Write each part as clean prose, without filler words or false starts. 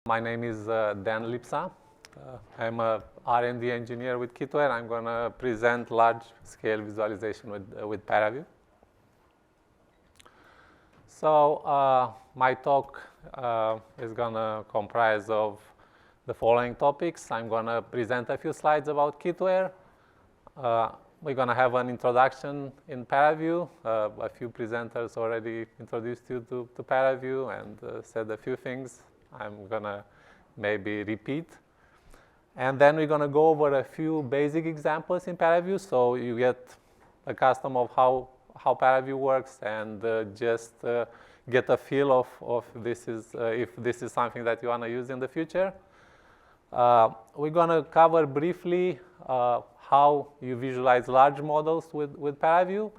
My name is Dan Lipsa. I'm a R&D engineer with Kitware. I'm going to present large-scale visualization with ParaView. So my talk is going to comprise of the following topics. I'm going to present a few slides about Kitware. We're going to have an introduction in ParaView. A few presenters already introduced you to ParaView and said a few things. I'm going to maybe repeat. And then we're going to go over a few basic examples in ParaView so you get accustomed of how ParaView works and just get a feel of this is, if this is something that you want to use in the future. We're going to cover briefly how you visualize large models with ParaView.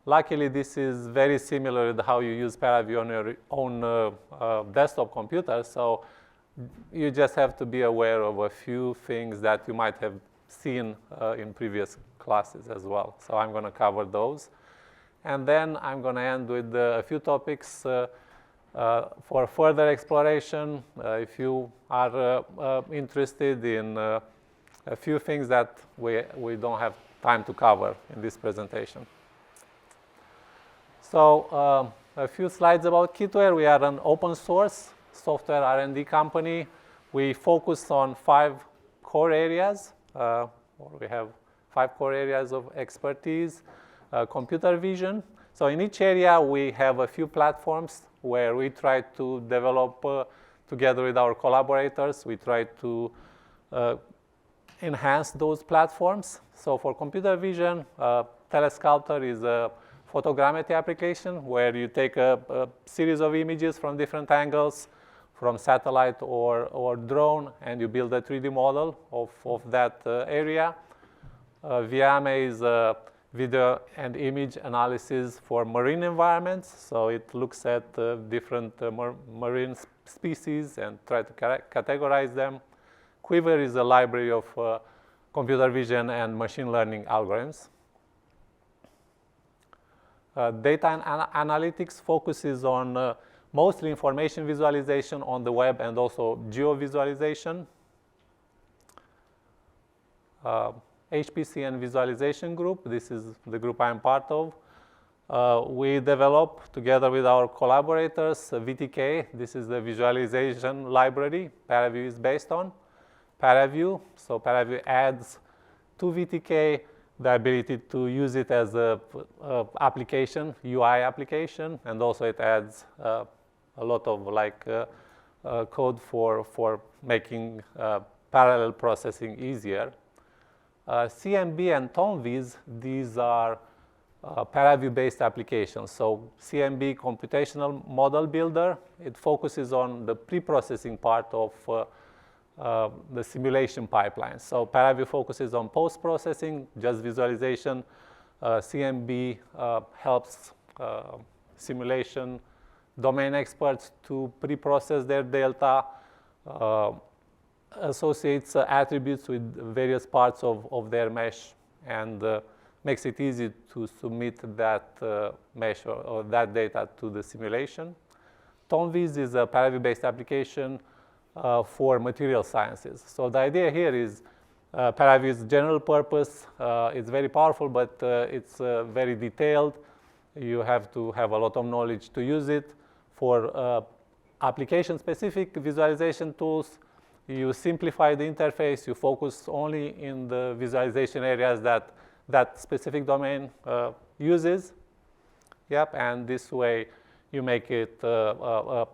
Luckily, this is very similar to how you use ParaView on your own desktop computer. So you just have to be aware of a few things that you might have seen in previous classes as well. So I'm going to cover those. And then I'm going to end with a few topics for further exploration. If you are interested in a few things that we don't have time to cover in this presentation. So a few slides about Kitware. We are an open source software R&D company. We focus on 5 core areas. We have 5 core areas of expertise. Computer vision. So in each area, we have a few platforms where we try to develop together with our collaborators. We try to enhance those platforms. So for computer vision, Telesculptor is a photogrammetry application where you take a series of images from different angles, from satellite or drone, and you build a 3D model of that area. VIAME is a video and image analysis for marine environments. So it looks at different marine species and try to categorize them. Quiver is a library of computer vision and machine learning algorithms. Data and analytics focuses on mostly information visualization on the web and also geo-visualization. HPC and visualization group, this is the group I'm part of. We develop together with our collaborators VTK. This is the visualization library ParaView is based on. ParaView, so ParaView adds to VTK the ability to use it as a application, UI application, and also it adds a lot of code for making parallel processing easier. CMB and TOMViz, these are ParaView-based applications. So CMB, Computational Model Builder, it focuses on the pre-processing part of the simulation pipeline. So ParaView focuses on post-processing, just visualization. CMB helps simulation domain experts to pre-process their data, associates attributes with various parts of their mesh, and makes it easy to submit that mesh or that data to the simulation. TOMViz is a ParaView-based application for material sciences. So the idea here is ParaView is general purpose. It's very powerful, but it's very detailed. You have to have a lot of knowledge to use it. For application-specific visualization tools, you simplify the interface. You focus only in the visualization areas that specific domain uses. Yep, and this way you make it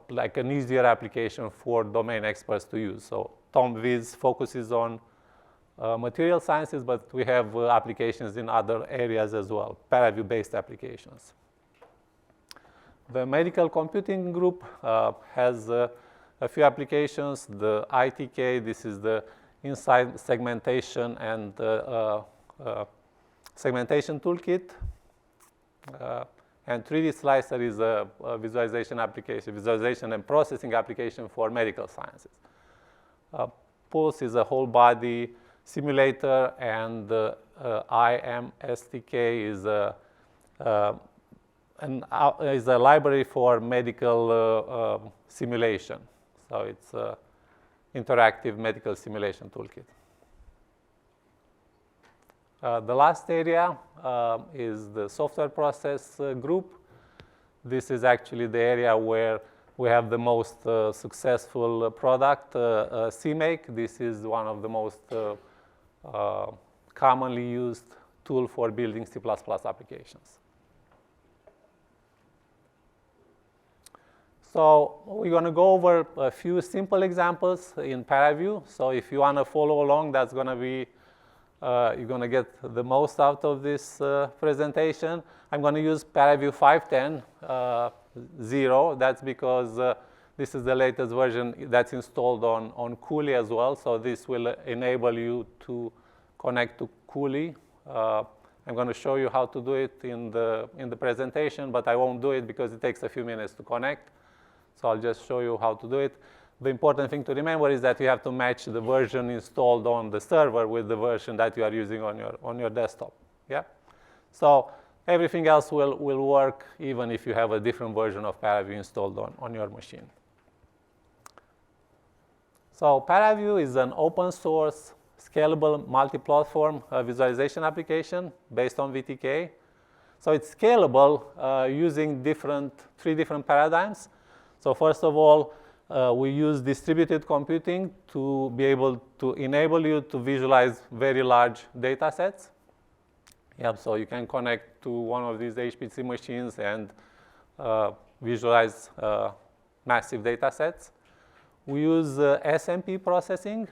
like an easier application for domain experts to use. So TOMViz focuses on material sciences, but we have applications in other areas as well, ParaView-based applications. The medical computing group has a few applications. The ITK, this is the inside segmentation and segmentation toolkit. And 3D Slicer is a visualization application, visualization and processing application for medical sciences. Pulse is a whole body simulator, and IMSTK is a library for medical simulation. So it's interactive medical simulation toolkit. The last area is the software process group. This is actually the area where we have the most successful product, CMake. This is one of the most commonly used tool for building C++ applications. So we're going to go over a few simple examples in ParaView. So if you want to follow along, that's going to be, you're going to get the most out of this presentation. I'm going to use ParaView 5.10. 0. That's because this is the latest version that's installed on Cooley as well. So this will enable you to connect to Cooley. I'm going to show you how to do it in the presentation, but I won't do it because it takes a few minutes to connect. So I'll just show you how to do it. The important thing to remember is that you have to match the version installed on the server with the version that you are using on your desktop. Yeah. So everything else will work even if you have a different version of ParaView installed on your machine. So ParaView is an open source, scalable, multi-platform visualization application based on VTK. So it's scalable using three different paradigms. So first of all, we use distributed computing to be able to enable you to visualize very large data sets. Yep, so you can connect to one of these HPC machines and visualize massive data sets. We use SMP processing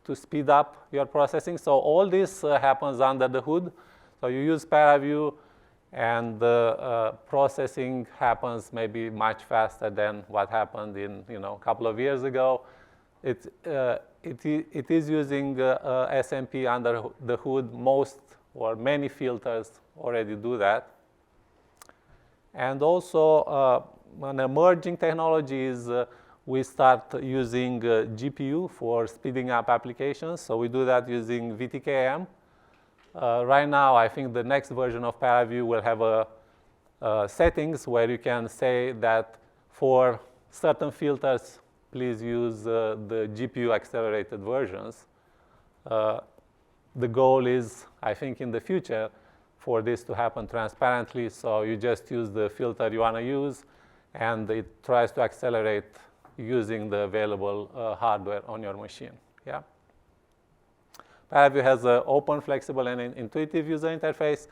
to speed up your processing. So all this happens under the hood. So you use ParaView, and the processing happens maybe much faster than what happened in a couple of years ago. It is using SMP under the hood. Most or many filters already do that. And also, an emerging technology is we start using GPU for speeding up applications. So we do that using VTK-AM. Right now, I think the next version of ParaView will have settings where you can say that for certain filters, please use the GPU accelerated versions. The goal is, I think, in the future, for this to happen transparently. So you just use the filter you want to use, and it tries to accelerate using the available hardware on your machine. Yeah. ParaView has an open, flexible, and intuitive user interface,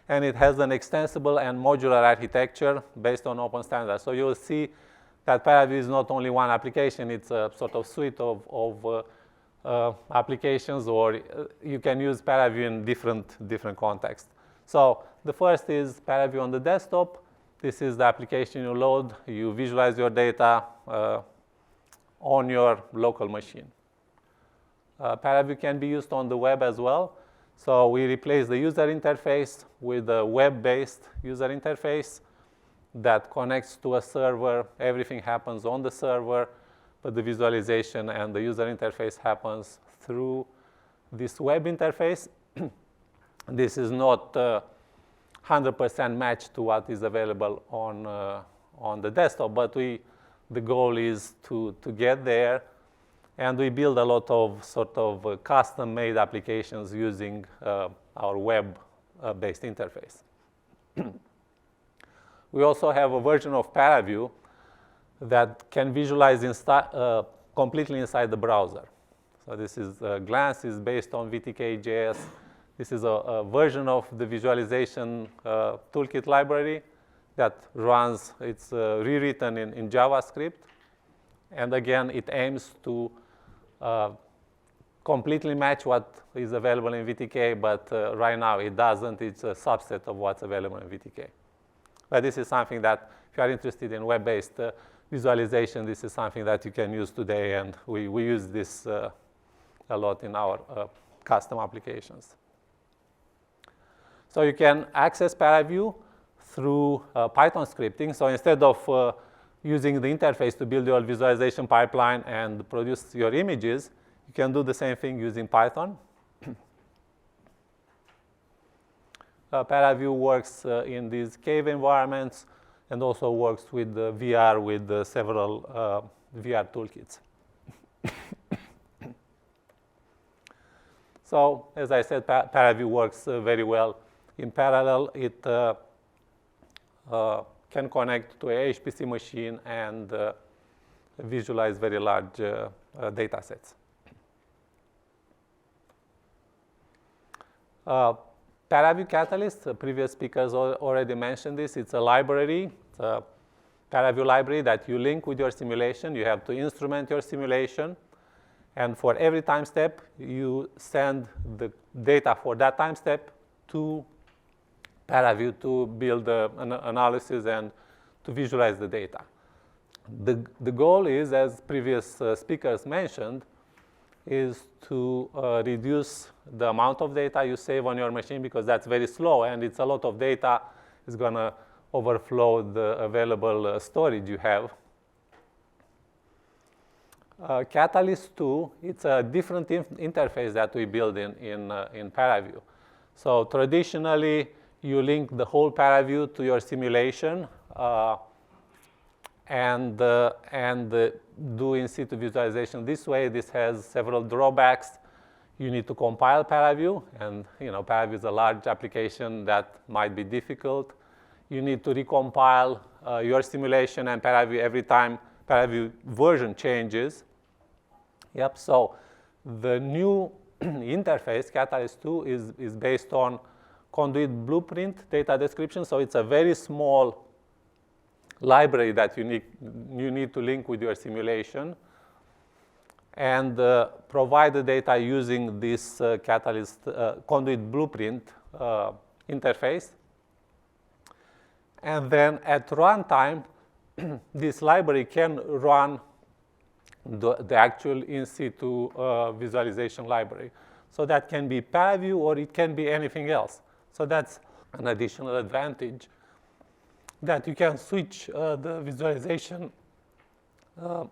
and it has an extensible and modular architecture based on open standards. So you'll see that ParaView is not only one application, it's a sort of suite of applications, or you can use ParaView in different contexts. So the first is ParaView on the desktop. This is the application you load. You visualize your data on your local machine. ParaView can be used on the web as well. So we replace the user interface with a web-based user interface that connects to a server. Everything happens on the server, but the visualization and the user interface happens through this web interface. This is not 100% matched to what is available on the desktop, but the goal is to get there. And we build a lot of sort of custom-made applications using our web-based interface. We also have a version of ParaView that can visualize completely inside the browser. So this is Glance is based on VTK.js. This is a version of the visualization toolkit library that runs. It's rewritten in JavaScript. And again, it aims to completely match what is available in VTK, but right now it doesn't. It's a subset of what's available in VTK. But this is something that, if you are interested in web-based visualization, this is something that you can use today, and we use this a lot in our custom applications. So you can access ParaView through Python scripting. So instead of using the interface to build your visualization pipeline and produce your images, you can do the same thing using Python. ParaView works in these cave environments and also works with VR with several VR toolkits. So as I said, ParaView works very well in parallel. It can connect to a HPC machine and visualize very large data sets. ParaView Catalyst, previous speakers already mentioned this. It's a library, it's a ParaView library that you link with your simulation. You have to instrument your simulation. And for every time step, you send the data for that time step to ParaView to build an analysis and to visualize the data. The goal is, as previous speakers mentioned, is to reduce the amount of data you save on your machine, because that's very slow and it's a lot of data. It's going to overflow the available storage you have. Catalyst 2, it's a different interface that we build in ParaView. So traditionally, you link the whole ParaView to your simulation and do in situ visualization this way. This has several drawbacks. You need to compile ParaView, and ParaView is a large application that might be difficult. You need to recompile your simulation and ParaView every time ParaView version changes. Yep, so the new interface, Catalyst 2, is based on conduit blueprint data description. So it's a very small library that you need to link with your simulation and provide the data using this Catalyst conduit blueprint interface. And then at runtime, this library can run the actual in situ visualization library. So that can be ParaView or it can be anything else. So that's an additional advantage, that you can switch the visualization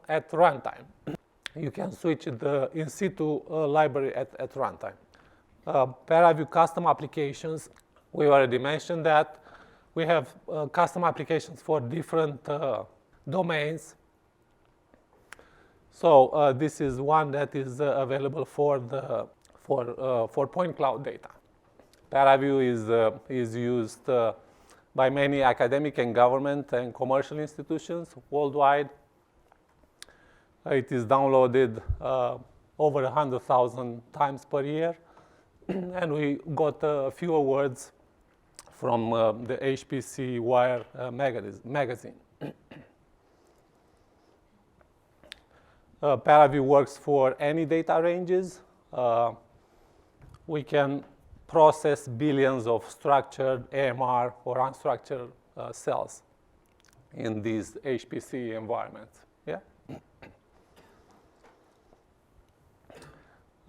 at runtime. You can switch the in situ library at runtime. ParaView custom applications, we already mentioned that. We have custom applications for different domains. So this is one that is available for point cloud data. ParaView is used by many academic and government and commercial institutions worldwide. It is downloaded over 100,000 times per year, and we got a few awards from the HPC Wire magazine. ParaView works for any data ranges. We can process billions of structured AMR or unstructured cells in these HPC environments. Yeah.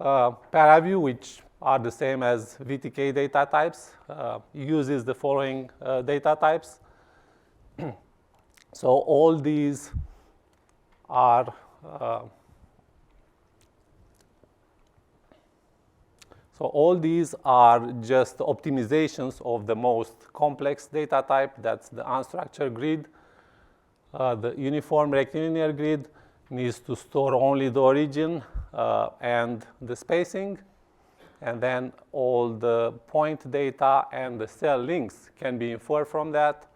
ParaView, which are the same as VTK data types, uses the following data types. So all these are just optimizations of the most complex data type. That's the unstructured grid. The uniform rectilinear grid needs to store only the origin and the spacing. And then all the point data and the cell links can be inferred from that.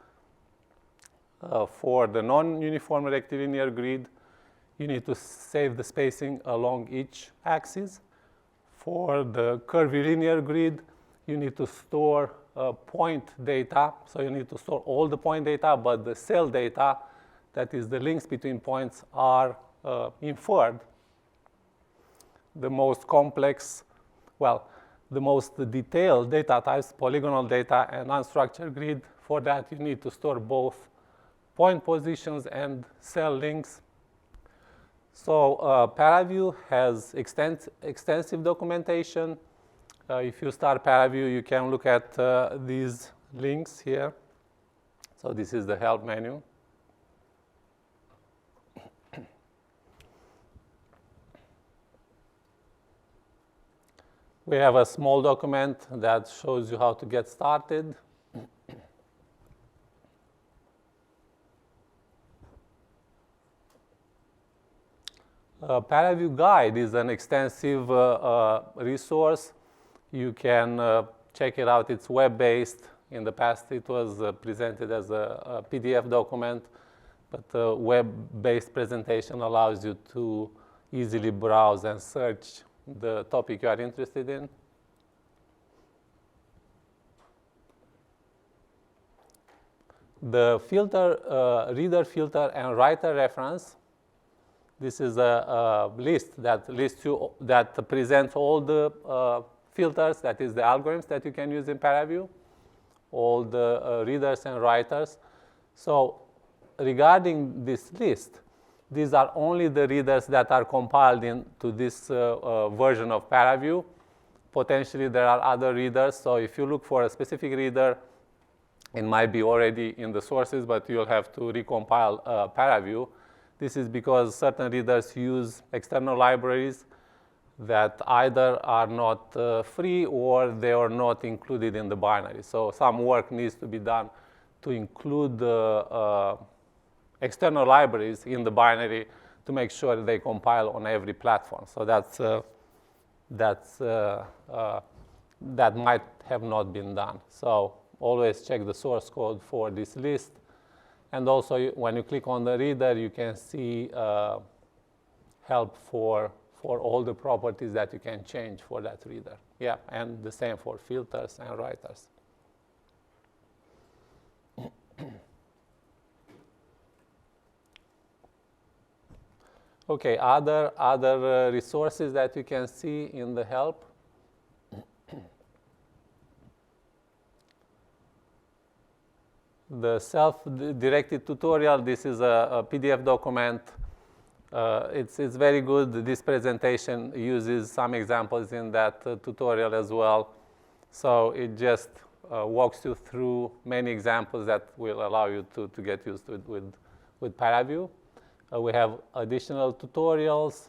For the non-uniform rectilinear grid, you need to save the spacing along each axis. For the curvilinear grid, you need to store point data. So you need to store all the point data, but the cell data, that is the links between points, are inferred. The most complex, the most detailed data types, polygonal data and unstructured grid. For that, you need to store both point positions and cell links. So ParaView has extensive documentation. If you start ParaView, you can look at these links here. So this is the help menu. We have a small document that shows you how to get started. ParaView Guide is an extensive resource You can check it out. It's web-based. In the past, it was presented as a PDF document, but the web-based presentation allows you to easily browse and search the topic you are interested in. The filter, reader filter and writer reference. This is a list that presents all the filters, that is the algorithms that you can use in ParaView, all the readers and writers. So regarding this list, these are only the readers that are compiled into this version of ParaView. Potentially there are other readers, so if you look for a specific reader, it might be already in the sources, but you'll have to recompile ParaView. This is because certain readers use external libraries that either are not free or they are not included in the binary. So some work needs to be done to include the external libraries in the binary to make sure that they compile on every platform. So that might have not been done. So always check the source code for this list. And also, when you click on the reader, you can see help for all the properties that you can change for that reader. Yeah, and the same for filters and writers. Okay, other resources that you can see in the help. The self-directed tutorial, this is a PDF document. It's very good. This presentation uses some examples in that tutorial as well. So it just walks you through many examples that will allow you to get used to it with ParaView. We have additional tutorials.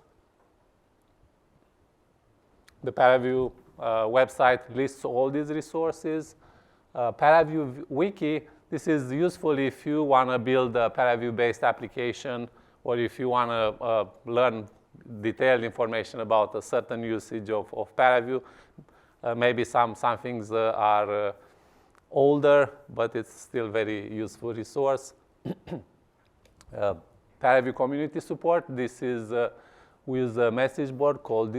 The ParaView website lists all these resources. ParaView Wiki, this is useful if you want to build a ParaView-based application, or if you want to learn detailed information about a certain usage of ParaView. Maybe some things are older, but it's still very useful resource. ParaView community support. This is with a message board called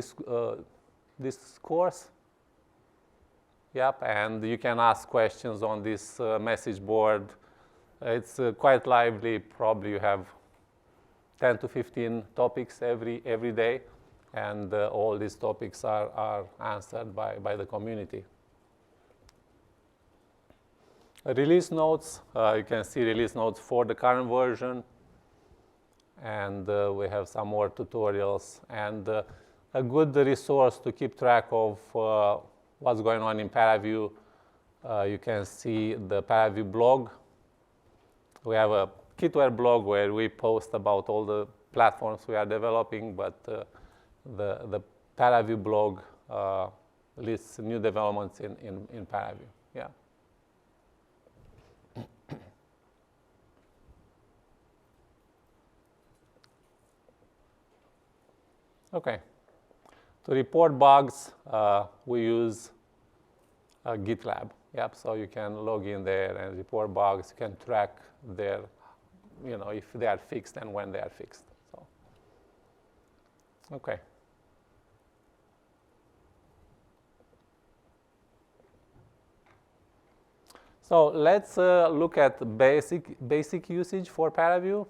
Discourse. Yep, and you can ask questions on this message board. It's quite lively. Probably you have 10 to 15 topics every day, and all these topics are answered by the community. Release notes. You can see release notes for the current version, and we have some more tutorials, and a good resource to keep track of what's going on in ParaView. You can see the ParaView blog. We have a Kitware blog where we post about all the platforms we are developing, but the ParaView blog lists new developments in ParaView. Yeah. Okay. To report bugs, we use GitLab. Yep, so you can log in there and report bugs. You can track their, if they are fixed and when they are fixed. So, okay. So let's look at basic usage for ParaView.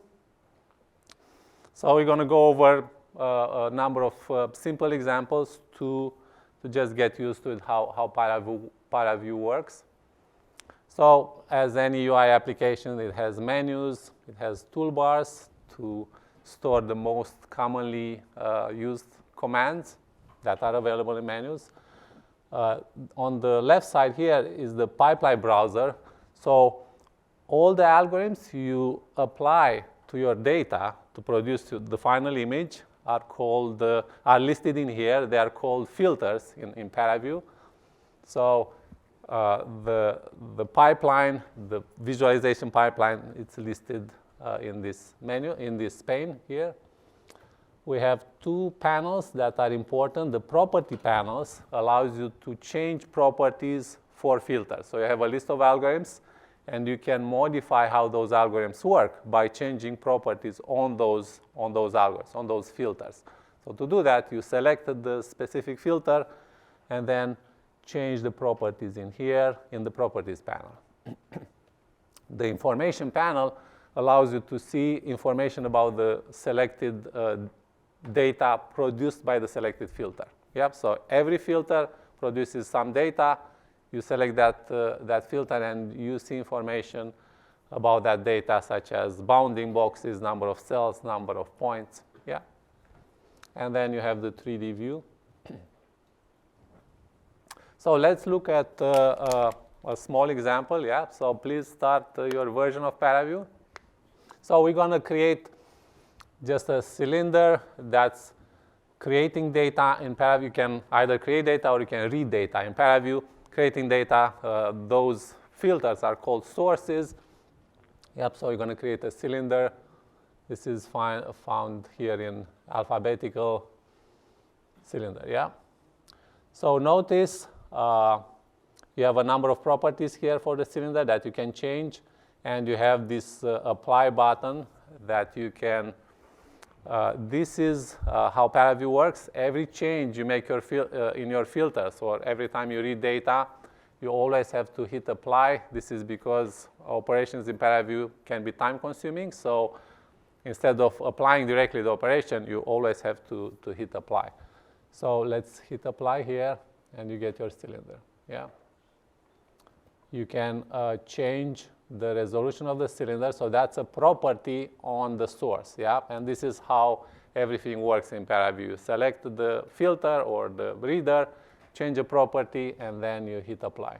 So we're going to go over a number of simple examples to just get used to how ParaView works. So as any UI application, it has menus, it has toolbars to store the most commonly used commands that are available in menus. On the left side here is the pipeline browser. So all the algorithms you apply to your data to produce the final image are listed in here. They are called filters in ParaView. So the pipeline, the visualization pipeline, it's listed in this menu, in this pane here. we have two panels that are important. The property panels allows you to change properties for filters. So you have a list of algorithms, and you can modify how those algorithms work by changing properties on those algorithms, on those filters. So to do that, you select the specific filter and then change the properties in here in the properties panel. The information panel allows you to see information about the selected data produced by the selected filter. Yep, so every filter produces some data. You select that filter and you see information about that data, such as bounding boxes, number of cells, number of points. Yeah. And then you have the 3D view. So let's look at a small example. Yeah. So please start your version of ParaView. So we're going to create just a cylinder that's creating data in ParaView. You can either create data or you can read data in ParaView. Creating data, those filters are called sources. Yep, so you're going to create a cylinder. This is found here in alphabetical cylinder, yeah? So notice you have a number of properties here for the cylinder that you can change, and you have this apply button that you can, this is how ParaView works. Every change you make in your filters, or every time you read data, you always have to hit apply. This is because operations in ParaView can be time consuming. So instead of applying directly the operation, you always have to hit apply. So let's hit apply here, and you get your cylinder. Yeah. You can change the resolution of the cylinder. So that's a property on the source. Yeah. And this is how everything works in ParaView. Select the filter or the reader, change a property, and then you hit apply.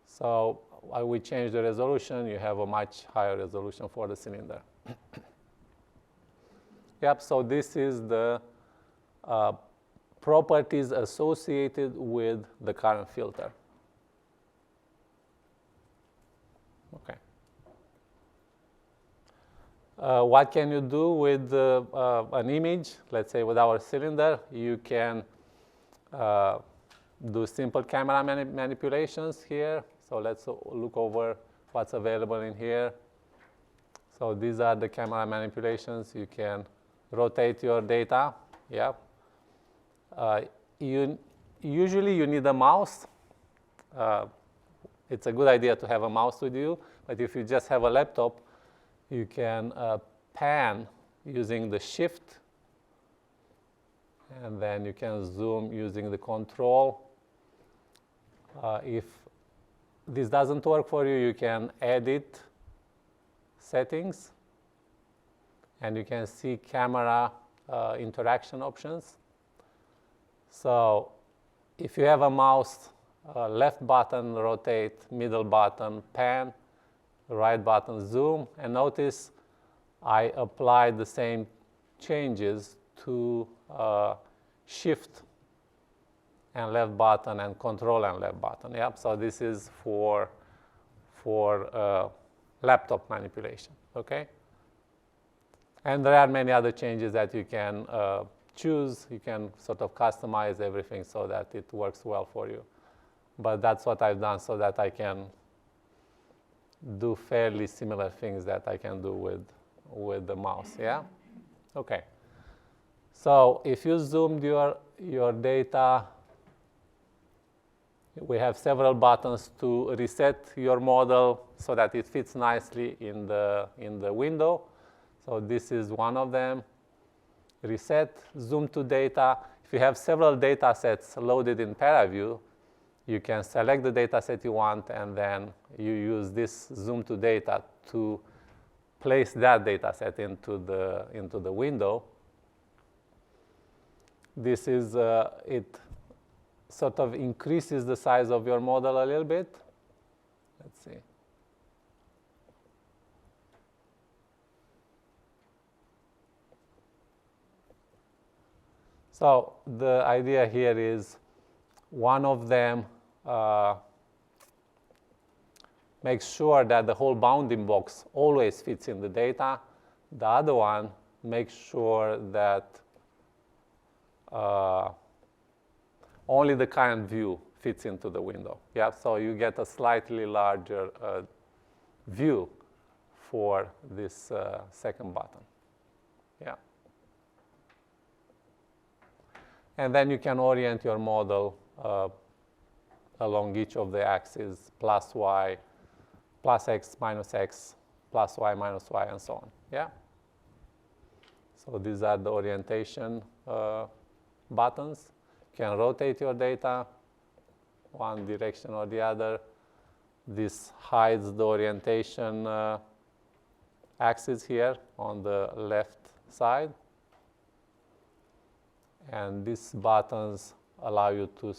So while we change the resolution, you have a much higher resolution for the cylinder. Yep, so this is the properties associated with the current filter. Okay. What can you do with an image? Let's say with our cylinder, you can do simple camera manipulations here. So let's look over what's available in here. So these are the camera manipulations. You can rotate your data. Yeah. Usually you need a mouse. It's a good idea to have a mouse with you, but if you just have a laptop, you can pan using the shift, and then you can zoom using the control. If this doesn't work for you, you can edit settings, and you can see camera interaction options. So if you have a mouse, left button rotate, middle button pan, right button zoom, and notice I applied the same changes to shift and left button and control and left button. Yep. So this is for laptop manipulation. Okay. And there are many other changes that you can choose. You can sort of customize everything so that it works well for you. But that's what I've done so that I can do fairly similar things that I can do with the mouse. Yeah. Okay. So if you zoomed your data, we have several buttons to reset your model so that it fits nicely in the window. So this is one of them. Reset, zoom to data. If you have several data sets loaded in ParaView, you can select the data set you want, and then you use this zoom to data to place that data set into the window. This is, it sort of increases the size of your model a little bit. Let's see. So the idea here is one of them makes sure that the whole bounding box always fits in the data. The other one make sure that only the current view fits into the window. Yeah, so you get a slightly larger view for this second button. Yeah. And then you can orient your model along each of the axes, plus y, plus x, minus x, plus y, minus y, and so on. Yeah. So these are the orientation buttons. You can rotate your data one direction or the other. This hides the orientation axis here on the left side. And these buttons allow you to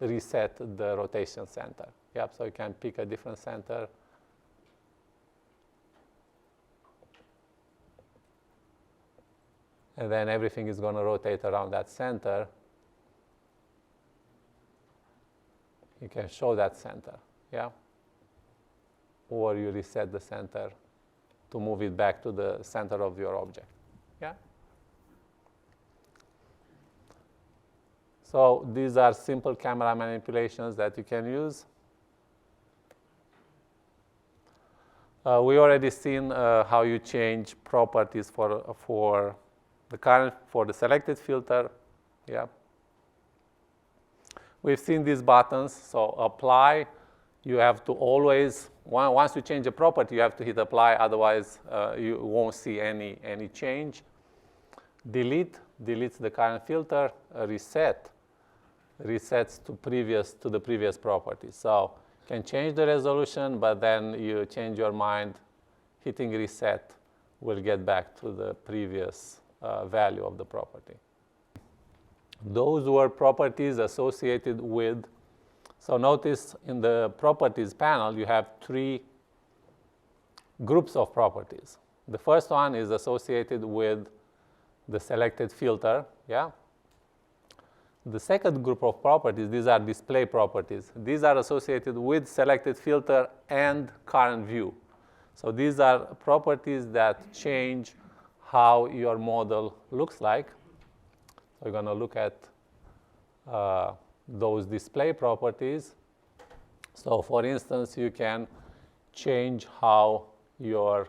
reset the rotation center. Yep, so you can pick a different center. And then everything is going to rotate around that center. You can show that center, yeah? Or you reset the center to move it back to the center of your object, yeah? So these are simple camera manipulations that you can use. We already seen how you change properties for the selected filter. Yeah. We've seen these buttons. So apply, you have to always, once you change a property, you have to hit apply, otherwise you won't see any change. Delete deletes the current filter. Reset resets to the previous property. So you can change the resolution, but then you change your mind. Hitting reset will get back to the previous value of the property. Those were properties associated with, so notice in the properties panel, you have 3 groups of properties. The first one is associated with the selected filter, yeah? The second group of properties, these are display properties. These are associated with selected filter and current view. So these are properties that change how your model looks like. So we're going to look at those display properties. So for instance, you can change how your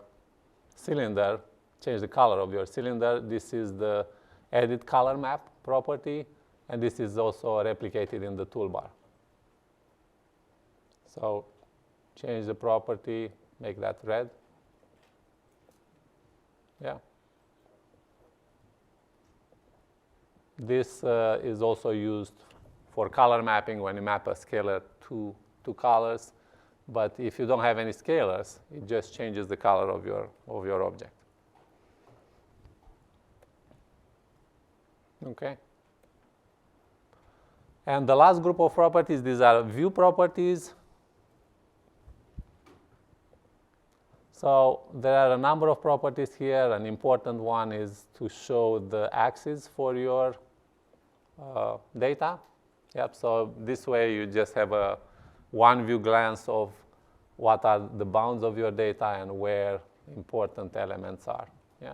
cylinder, change the color of your cylinder. This is the edit color map property, and this is also replicated in the toolbar. So change the property, make that red. Yeah. This is also used for color mapping when you map a scalar to colors. But if you don't have any scalars, it just changes the color of your object. Okay. And the last group of properties, these are view properties. So there are a number of properties here. An important one is to show the axis for your data. Yep, so this way you just have a one view glance of what are the bounds of your data and where important elements are. Yeah.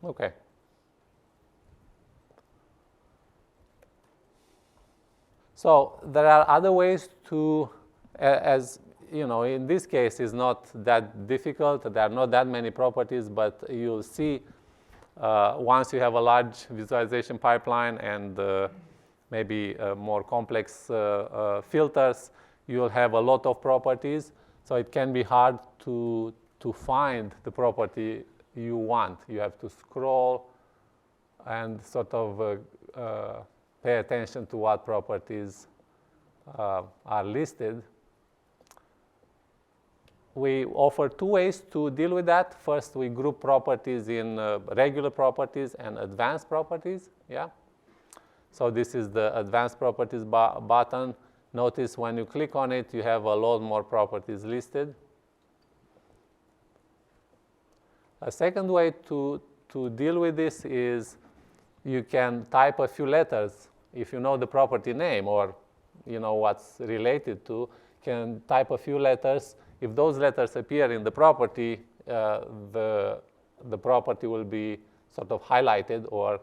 Okay. So there are other ways to, as you know, in this case, it's not that difficult. There are not that many properties, but you'll see once you have a large visualization pipeline and maybe more complex filters, you'll have a lot of properties. So it can be hard to find the property you want. You have to scroll and sort of pay attention to what properties are listed. We offer 2 ways to deal with that. First, we group properties in regular properties and advanced properties. Yeah. So this is the advanced properties button. Notice when you click on it, you have a lot more properties listed. A second way to deal with this is you can type a few letters. If you know the property name or you know what's related to, you can type a few letters. If those letters appear in the property, the property will be sort of highlighted, or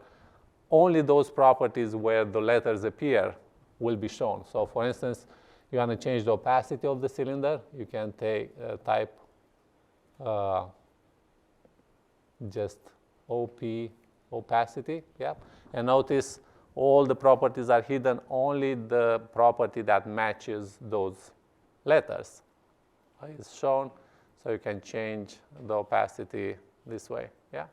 only those properties where the letters appear will be shown. So for instance, you want to change the opacity of the cylinder, you can type just OP, opacity, yeah. And notice all the properties are hidden, only the property that matches those letters is shown. So you can change the opacity this way, yeah.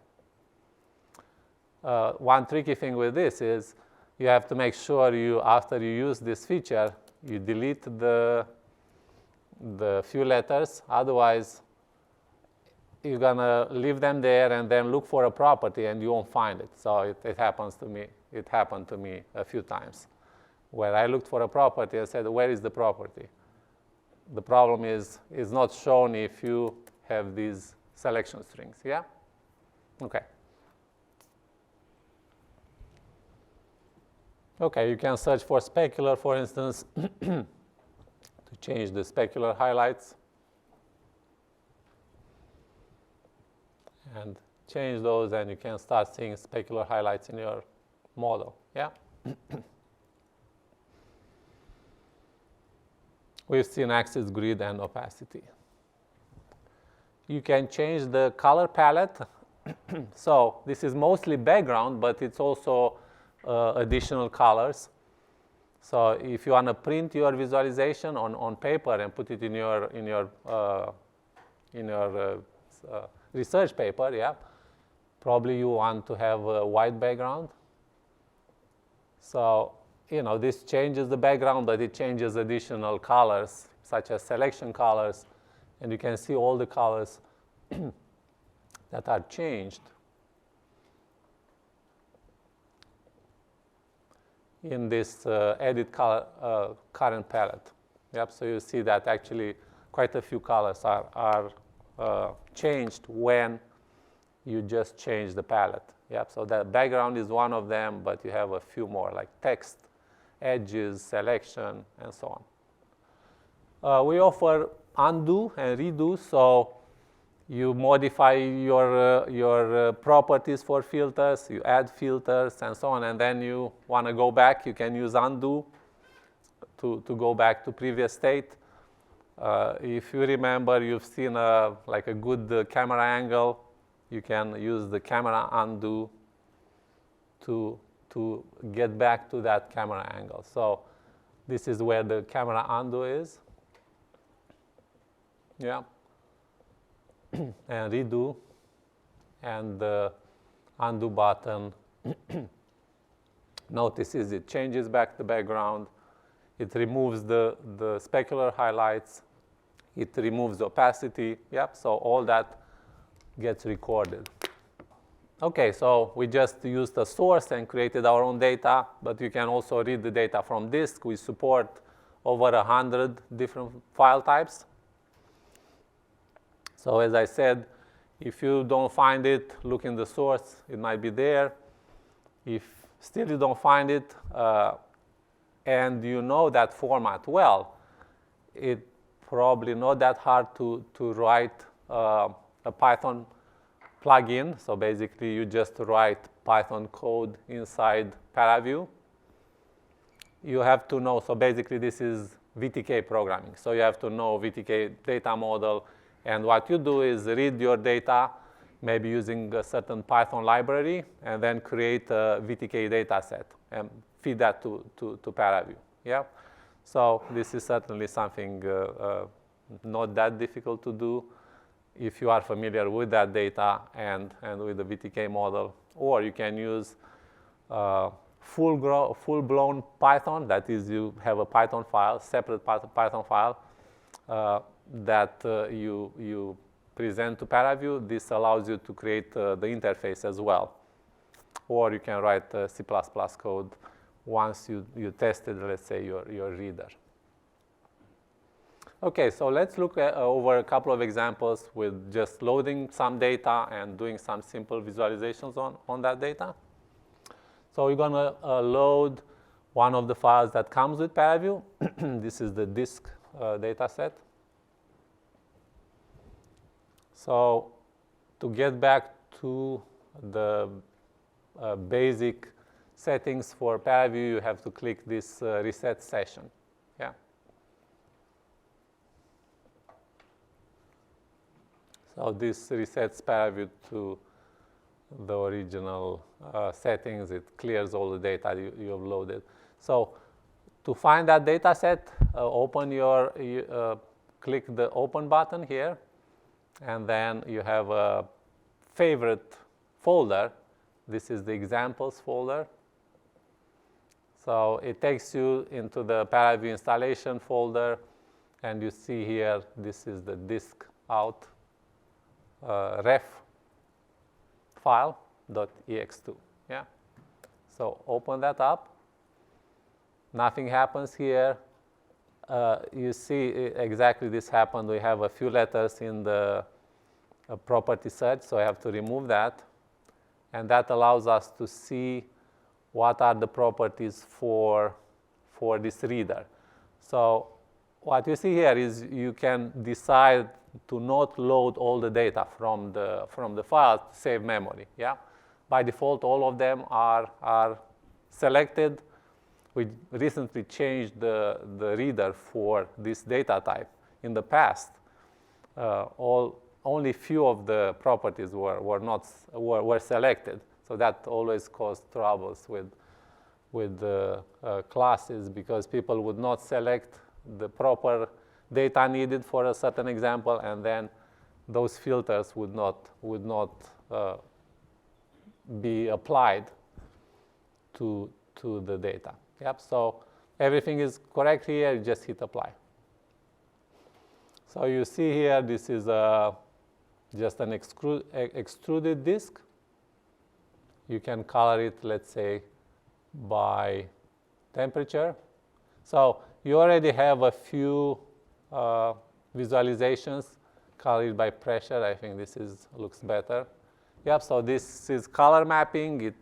One tricky thing with this is you have to make sure after you use this feature, you delete the few letters. Otherwise, you're going to leave them there and then look for a property and you won't find it. So it happens to me. It happened to me a few times where I looked for a property and said, where is the property? The problem is it's not shown if you have these selection strings, yeah? Okay. Okay, you can search for specular, for instance, to change the specular highlights. And change those, and you can start seeing specular highlights in your model, yeah? We've seen axis, grid, and opacity. You can change the color palette. So this is mostly background, but it's also additional colors. So if you want to print your visualization on paper and put it in your research paper, yeah, probably you want to have a white background. So, you know, this changes the background, but it changes additional colors, such as selection colors, and you can see all the colors that are changed in this edit color current palette. Yep, so you see that actually quite a few colors are changed when you just change the palette. Yep, so the background is one of them, but you have a few more like text, edges, selection, and so on. We offer undo and redo, so you modify your properties for filters, you add filters, and so on, and then you want to go back, you can use undo to go back to previous state. If you remember, you've seen like a good camera angle, you can use the camera undo to get back to that camera angle. So this is where the camera undo is. Yeah. And redo, and the undo button notices it changes back the background, it removes the specular highlights, it removes the opacity. Yep, so all that gets recorded. Okay, so we just used a source and created our own data, but you can also read the data from disk. We support over 100 different file types. So as I said, if you don't find it, look in the source. It might be there. If still you don't find it, and you know that format well, it's probably not that hard to write a Python plugin. So basically, you just write Python code inside ParaView. You have to know, so basically this is VTK programming. So you have to know VTK data model. And what you do is read your data, maybe using a certain Python library, and then create a VTK data set and feed that to ParaView. Yeah? So this is certainly something not that difficult to do if you are familiar with that data and with the VTK model. Or you can use full-blown Python. That is, you have a Python file, separate Python file, that you present to ParaView. This allows you to create the interface as well. Or you can write C++ code once you tested, let's say, your reader. Okay, so let's look over a couple of examples with just loading some data and doing some simple visualizations on that data. So we're going to load one of the files that comes with ParaView. This is the disk data set. So to get back to the basic settings for ParaView, you have to click this reset session. Yeah. So this resets ParaView to the original settings. It clears all the data you have loaded. So to find that data set, click the Open button here, and then you have a favorite folder. This is the examples folder. So it takes you into the ParaView installation folder, and you see here, this is the disk out ref file .ex2. Yeah. So open that up. Nothing happens here. You see exactly this happened. We have a few letters in the property search, so I have to remove that. And that allows us to see what are the properties for this reader. So what you see here is you can decide to not load all the data from the file to save memory. Yeah? By default, all of them are selected. We recently changed the reader for this data type. In the past, only few of the properties were selected. So that always caused troubles with the classes, because people would not select the proper data needed for a certain example, and then those filters would not be applied to the data. Yep. So everything is correct here. You just hit apply. So you see here, this is just an extruded disk. You can color it, let's say, by temperature. So you already have a few visualizations colored by pressure. I think this looks better. Yep, so this is color mapping. It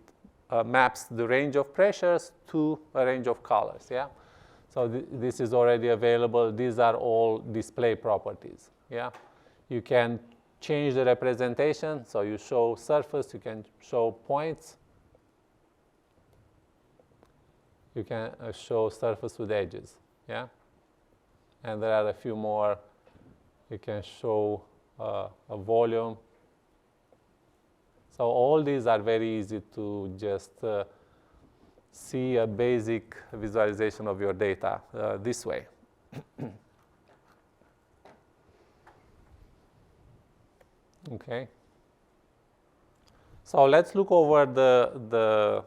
maps the range of pressures to a range of colors. Yeah, so this is already available. These are all display properties. Yeah, you can change the representation. So you show surface, you can show points. You can show surface with edges. Yeah, and there are a few more. You can show a volume. So all these are very easy to just see a basic visualization of your data this way. Okay. So let's look over the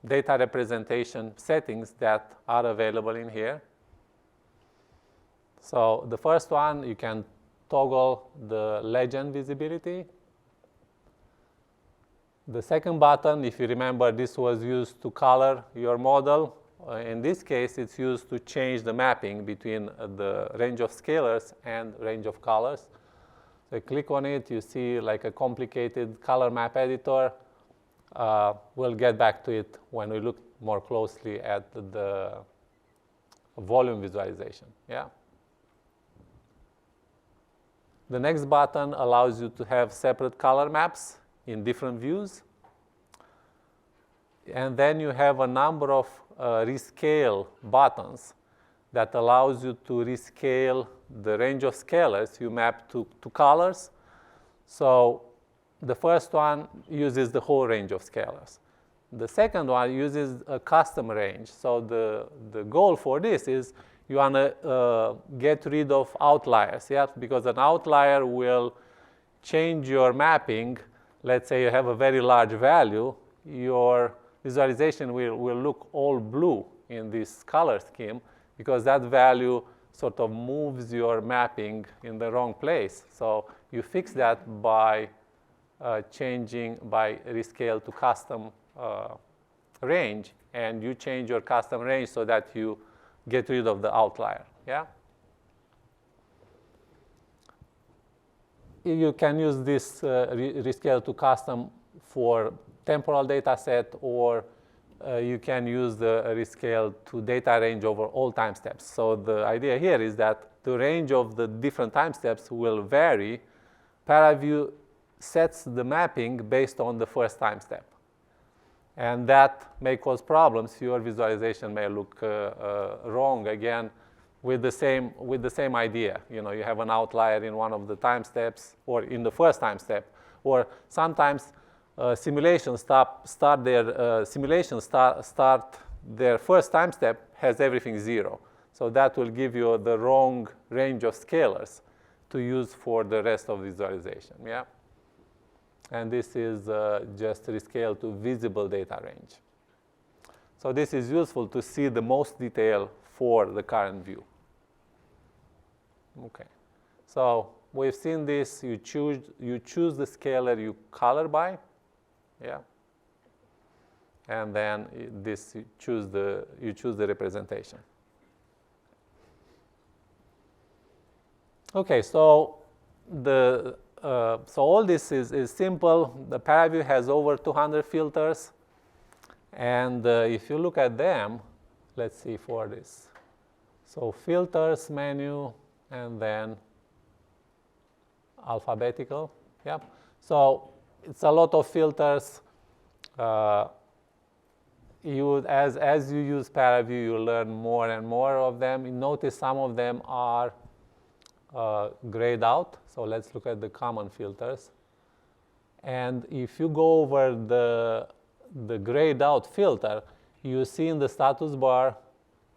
data representation settings that are available in here. So the first one, you can toggle the legend visibility. The second button, if you remember, this was used to color your model. In this case, it's used to change the mapping between the range of scalars and range of colors. So click on it, you see like a complicated color map editor. We'll get back to it when we look more closely at the volume visualization. Yeah. The next button allows you to have separate color maps in different views. And then you have a number of rescale buttons that allows you to rescale the range of scalars you map to colors. So the first one uses the whole range of scalars. The second one uses a custom range. So the goal for this is you want to get rid of outliers, yeah? Because an outlier will change your mapping. Let's say you have a very large value, your visualization will look all blue in this color scheme, because that value sort of moves your mapping in the wrong place. So you fix that by changing, by rescale to custom range, and you change your custom range so that you get rid of the outlier. Yeah? You can use this rescale to custom for temporal data set, or you can use the rescale to data range over all time steps. So the idea here is that the range of the different time steps will vary. ParaView sets the mapping based on the first time step. And that may cause problems. Your visualization may look wrong again with the same idea. You have an outlier in one of the time steps or in the first time step. Or sometimes simulations start their first time step has everything 0. So that will give you the wrong range of scalars to use for the rest of the visualization. Yeah. And this is just rescaled to visible data range. So this is useful to see the most detail for the current view. Okay. So we've seen this. You choose the scalar you color by. Yeah. And then you choose the representation. Okay. So so all this is simple. The ParaView has over 200 filters. And if you look at them, let's see for this. So filters menu, and then alphabetical. Yeah. So it's a lot of filters. As you use ParaView, you learn more and more of them. You notice some of them are grayed out. So let's look at the common filters. And if you go over the grayed out filter, you see in the status bar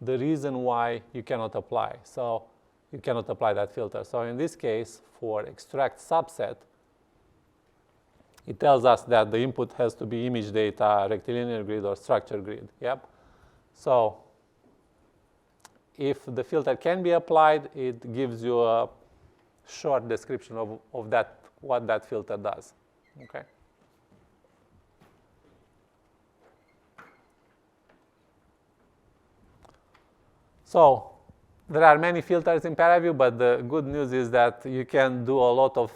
the reason why you cannot apply. So you cannot apply that filter. So in this case, for extract subset, it tells us that the input has to be image data, rectilinear grid, or structure grid. Yep. So if the filter can be applied, it gives you a short description of what that filter does. Okay. So there are many filters in ParaView, but the good news is that you can do a lot of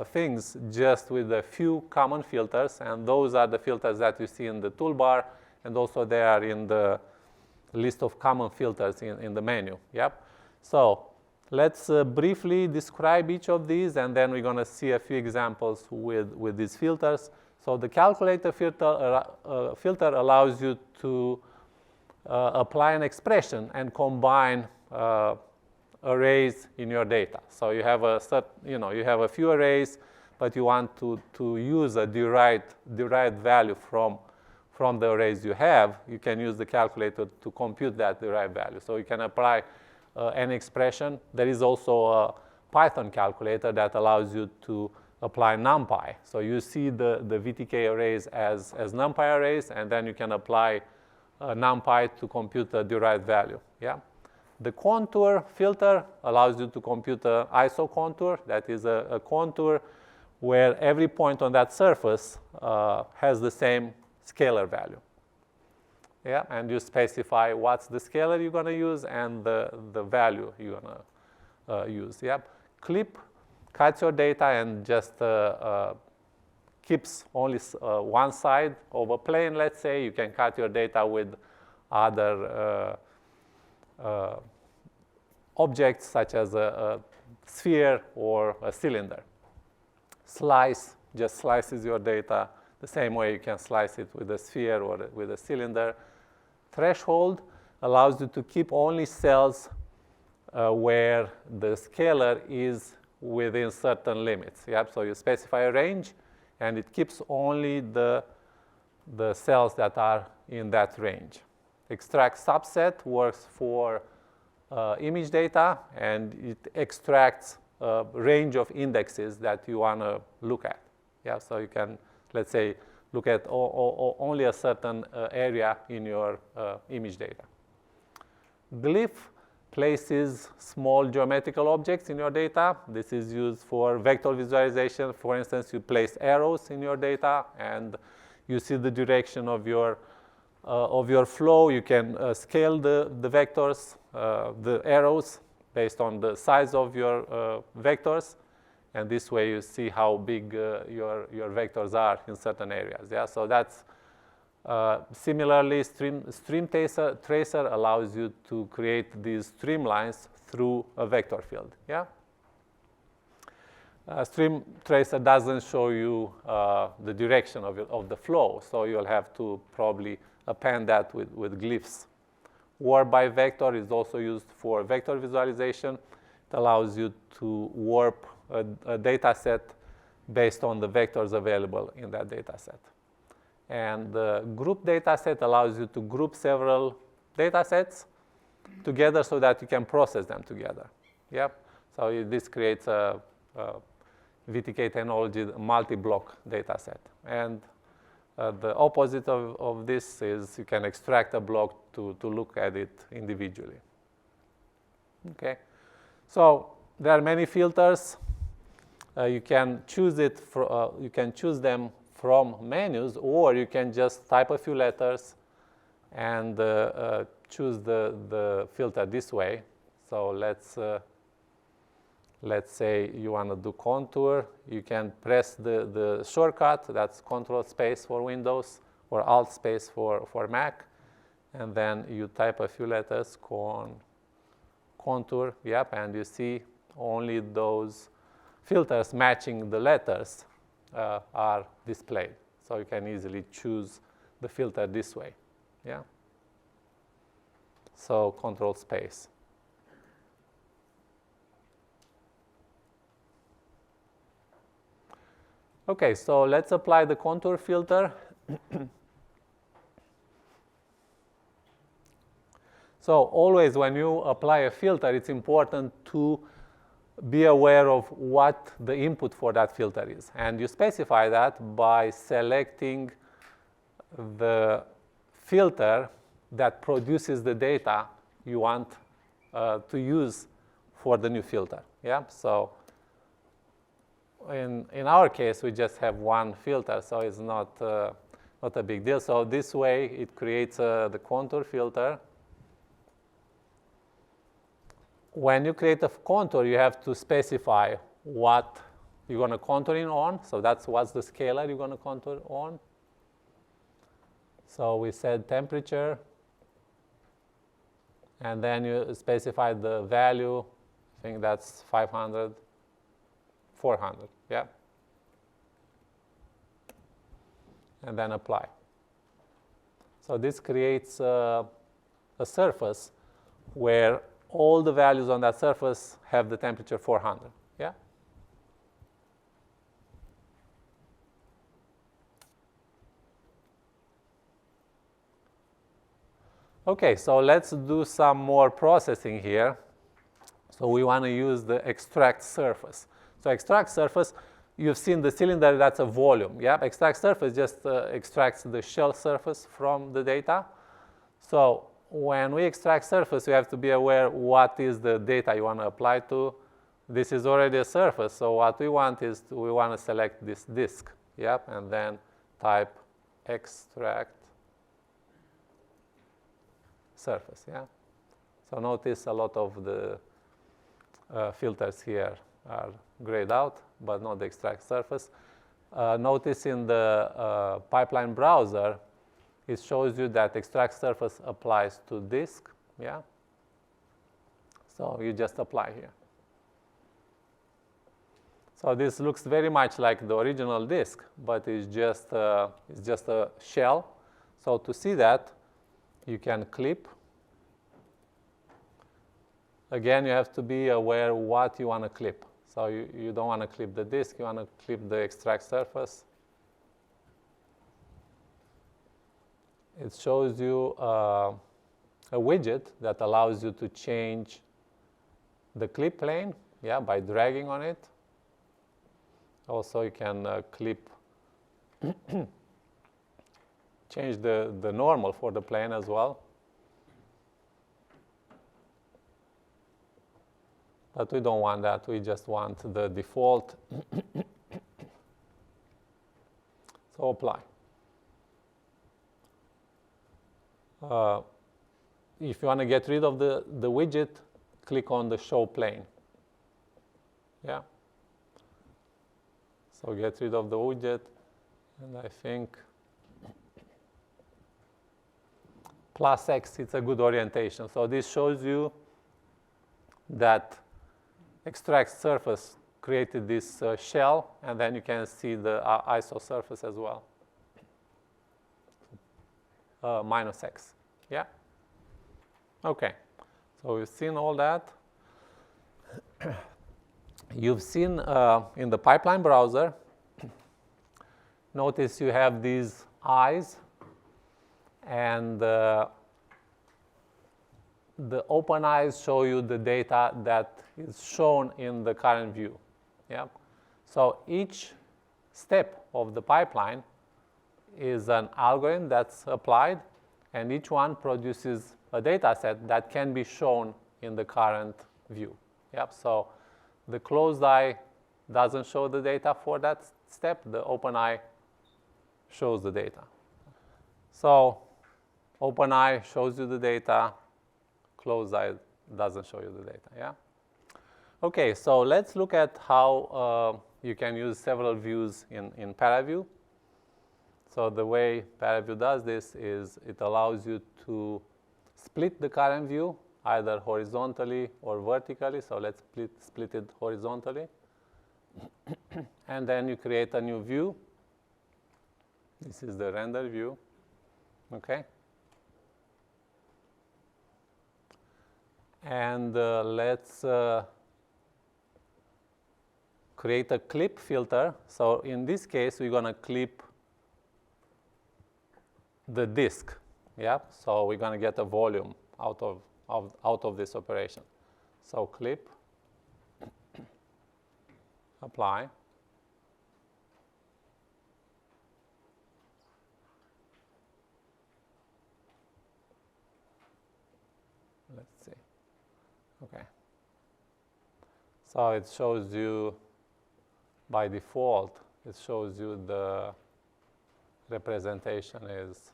things just with a few common filters, and those are the filters that you see in the toolbar, and also they are in the list of common filters in the menu. Yep. So let's briefly describe each of these, and then we're going to see a few examples with these filters. So the calculator filter allows you to apply an expression and combine arrays in your data. So you have a few arrays, but you want to use a derived value from the arrays you have. You can use the calculator to compute that derived value. So you can apply an expression. There is also a Python calculator that allows you to apply NumPy. So you see the VTK arrays as NumPy arrays, and then you can apply NumPy to compute the derived value. Yeah. The contour filter allows you to compute an ISO contour. That is a contour where every point on that surface has the same scalar value. Yeah, and you specify what's the scalar you're going to use and the value you're going to use. Yeah. Clip cuts your data and just keeps only one side of a plane, let's say. You can cut your data with other objects, such as a sphere or a cylinder. Slice just slices your data the same way you can slice it with a sphere or with a cylinder. Threshold allows you to keep only cells where the scalar is within certain limits. Yep. So you specify a range, and it keeps only the cells that are in that range. Extract subset works for image data, and it extracts a range of indexes that you want to look at. Yeah, so you can, let's say, look at only a certain area in your image data. Glyph places small geometrical objects in your data. This is used for vector visualization. For instance, you place arrows in your data, and you see the direction of your flow. You can scale the vectors, the arrows, based on the size of your vectors. And this way you see how big your vectors are in certain areas. Yeah? So that's similarly, stream tracer allows you to create these streamlines through a vector field. Yeah? Stream tracer doesn't show you the direction of the flow, so you'll have to probably append that with glyphs. Warp by vector is also used for vector visualization. It allows you to warp a data set based on the vectors available in that data set. And the group data set allows you to group several data sets together so that you can process them together. Yep. So this creates a VTK technology multi-block data set. And the opposite of this is you can extract a block to look at it individually. Okay. So there are many filters. You can choose you can choose them from menus, or you can just type a few letters and choose the filter this way. So let's say you want to do contour. You can press the shortcut. That's Control space for Windows or Alt space for Mac. And then you type a few letters, contour, yep, and you see only those filters matching the letters are displayed. So you can easily choose the filter this way, yeah? So Control space. Okay, so let's apply the contour filter. So always when you apply a filter, it's important to be aware of what the input for that filter is. And you specify that by selecting the filter that produces the data you want to use for the new filter. Yeah? So in our case, we just have one filter, so it's not a big deal. So this way, it creates the contour filter. When you create a contour, you have to specify what you're going to contour in on. So that's what's the scalar you're going to contour on. So we said temperature. And then you specify the value. I think that's 500, 400, yeah? And then apply. So this creates a surface where all the values on that surface have the temperature 400, yeah? Okay, so let's do some more processing here. So we want to use the extract surface. So extract surface, you've seen the cylinder, that's a volume, yeah? Extract surface just extracts the shell surface from the data. So when we extract surface, we have to be aware what is the data you want to apply to. This is already a surface, so what we want is we want to select this disk, yep, and then type extract surface, yeah. So notice a lot of the filters here are grayed out, but not the extract surface. Notice in the pipeline browser, it shows you that extract surface applies to disk, yeah? So you just apply here. So this looks very much like the original disk, but it's just a shell. So to see that, you can clip. Again, you have to be aware what you want to clip. So you don't want to clip the disk, you want to clip the extract surface. It shows you a widget that allows you to change the clip plane, yeah, by dragging on it. Also, you can clip, change the normal for the plane as well. But we don't want that, we just want the default. So apply. If you want to get rid of the widget, click on the show plane. Yeah. So get rid of the widget, and I think +X, it's a good orientation. So this shows you that extract surface created this shell, and then you can see the ISO surface as well. Minus X. Yeah? Okay. So we've seen all that. You've seen in the pipeline browser, notice you have these eyes, and the open eyes show you the data that is shown in the current view. Yeah? So each step of the pipeline is an algorithm that's applied, and each one produces a data set that can be shown in the current view. Yep. So the closed eye doesn't show the data for that step. The open eye shows the data. So open eye shows you the data. Closed eye doesn't show you the data. Yeah. Okay. So let's look at how you can use several views in ParaView. So the way ParaView does this is it allows you to split the current view either horizontally or vertically. So let's split it horizontally. And then you create a new view. This is the render view. Okay. And let's create a clip filter. So in this case, we're going to clip the disk. Yeah. So we're going to get a volume out of this operation. So clip, apply. Let's see. Okay. So it shows you, by default, it shows you the representation is,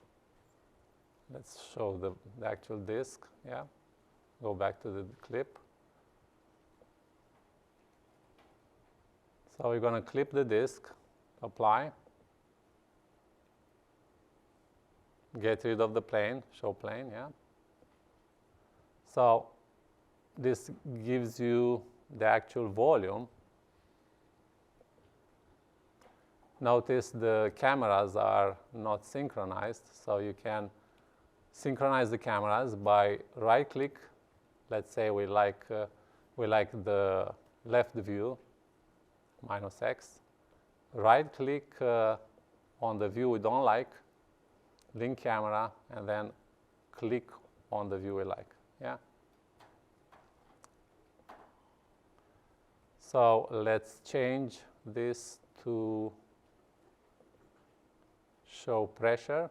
let's show the actual disk. Yeah. Go back to the clip. So we're going to clip the disk, apply, get rid of the plane, show plane, yeah. So this gives you the actual volume. Notice the cameras are not synchronized, so you can synchronize the cameras by right-click. Let's say we like the left view, minus X. Right-click on the view we don't like, link camera, and then click on the view we like. Yeah. So let's change this to show pressure,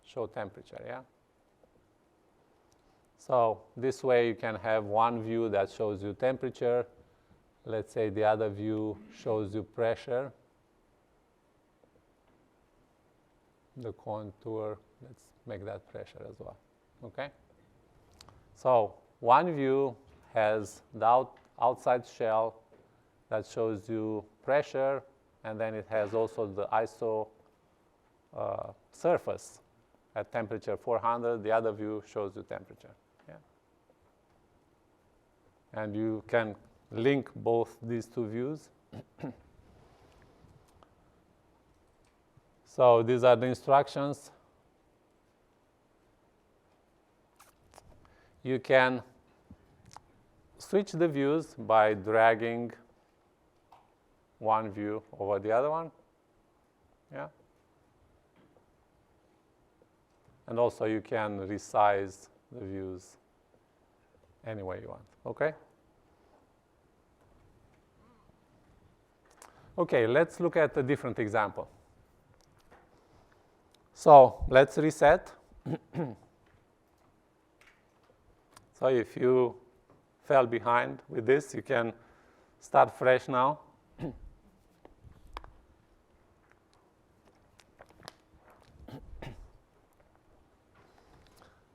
show temperature. Yeah. So this way you can have one view that shows you temperature. Let's say the other view shows you pressure. The contour, let's make that pressure as well. Okay. So one view has the outside shell that shows you pressure, and then it has also the ISO surface at temperature 400. The other view shows you temperature. Yeah. And you can link both these two views. So these are the instructions. You can switch the views by dragging one view over the other one. Yeah. And also you can resize the views any way you want. Okay? Okay, let's look at a different example. So let's reset. So if you fell behind with this, you can start fresh now.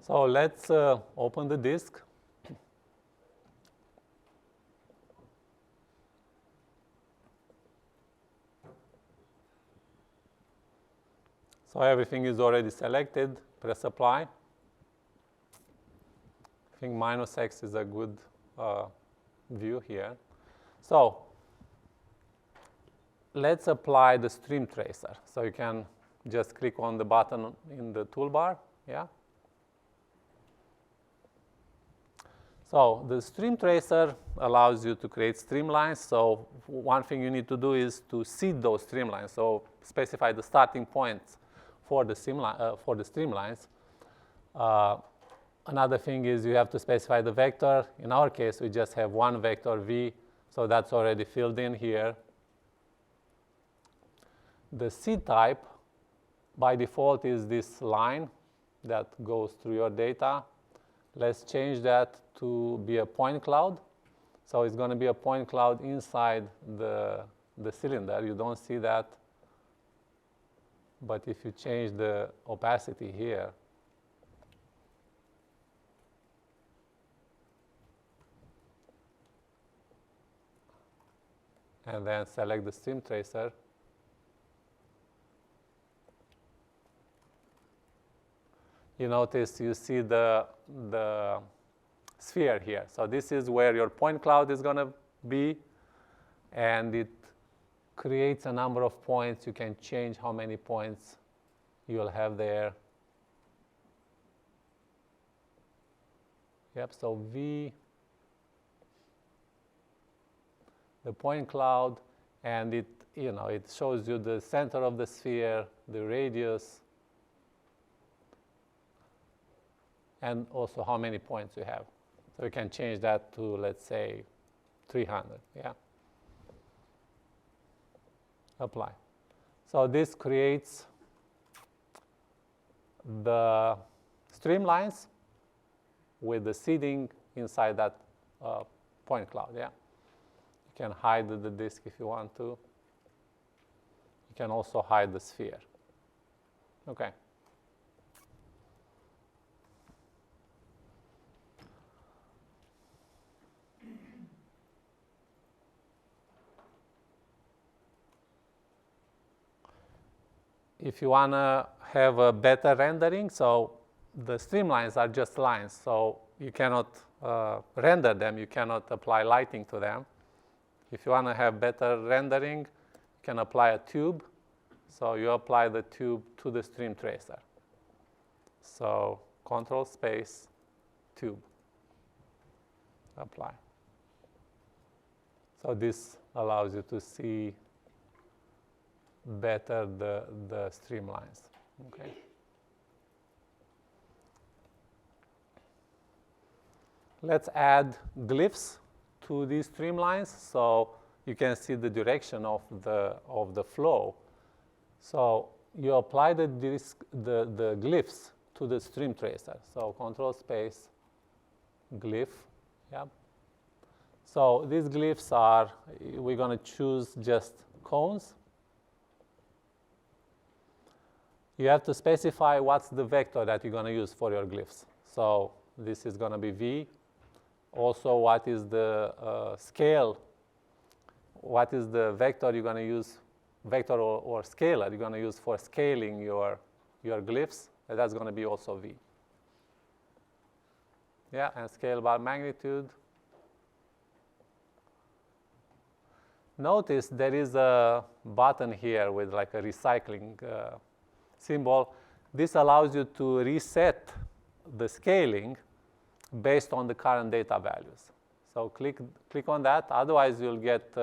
So let's open the disk. So everything is already selected. Press apply. I think minus X is a good view here. So let's apply the stream tracer. So you can just click on the button in the toolbar, yeah? So the stream tracer allows you to create streamlines. So one thing you need to do is to seed those streamlines. So specify the starting points for the streamlines. Another thing is you have to specify the vector. In our case, we just have one vector v, so that's already filled in here. The seed type, by default, is this line that goes through your data. Let's change that to be a point cloud. So it's going to be a point cloud inside the cylinder. You don't see that. But if you change the opacity here, and then select the stream tracer, you notice you see the sphere here. So this is where your point cloud is going to be, and it creates a number of points. You can change how many points you'll have there. Yep, so V, the point cloud, and it shows you the center of the sphere, the radius, and also how many points you have. So we can change that to, let's say, 300, yeah? Apply. So this creates the streamlines with the seeding inside that point cloud, yeah? You can hide the disk if you want to. You can also hide the sphere. Okay. If you want to have a better rendering, so the streamlines are just lines, so you cannot render them, you cannot apply lighting to them. If you want to have better rendering, you can apply a tube. So you apply the tube to the stream tracer. So Control space tube, apply. So this allows you to see better the streamlines, okay? Let's add glyphs to these streamlines so you can see the direction of the flow. So you apply the glyphs to the stream tracer. So Control space glyph, yeah. So these glyphs are, we're going to choose just cones. You have to specify what's the vector that you're going to use for your glyphs. So this is going to be V. Also, what is the scale? What is the vector you're going to use, vector or scalar you're going to use for scaling your glyphs? And that's going to be also V. Yeah, and scale by magnitude. Notice there is a button here with like a recycling symbol. This allows you to reset the scaling based on the current data values. So click on that, otherwise you'll get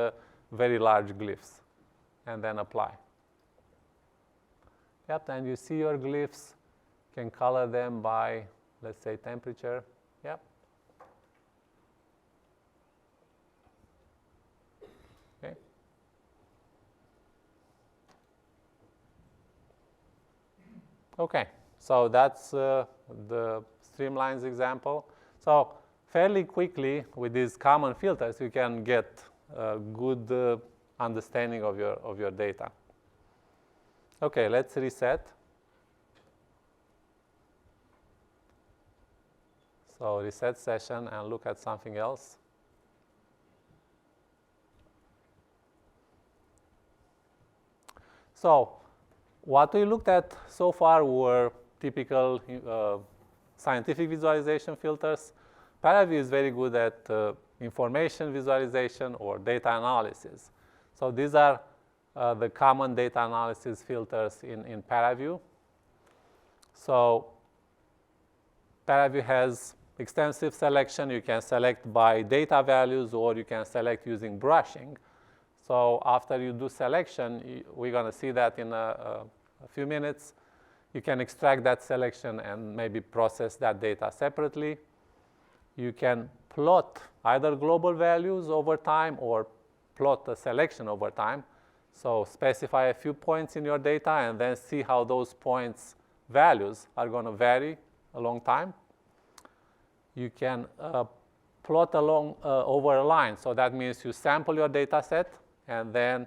very large glyphs, and then apply. Yep, and you see your glyphs, can color them by, let's say, temperature. Yep. Okay. Okay, so that's the streamlines example. So fairly quickly with these common filters, you can get a good understanding of your data. Okay, let's reset. So reset session and look at something else. So what we looked at so far were typical scientific visualization filters. ParaView is very good at information visualization, or data analysis. So these are the common data analysis filters in ParaView. So ParaView has extensive selection. You can select by data values, or you can select using brushing. So after you do selection, we're going to see that in a few minutes. You can extract that selection and maybe process that data separately. You can plot either global values over time or plot a selection over time. So specify a few points in your data and then see how those points' values are going to vary along time. You can plot over a line. So that means you sample your data set and then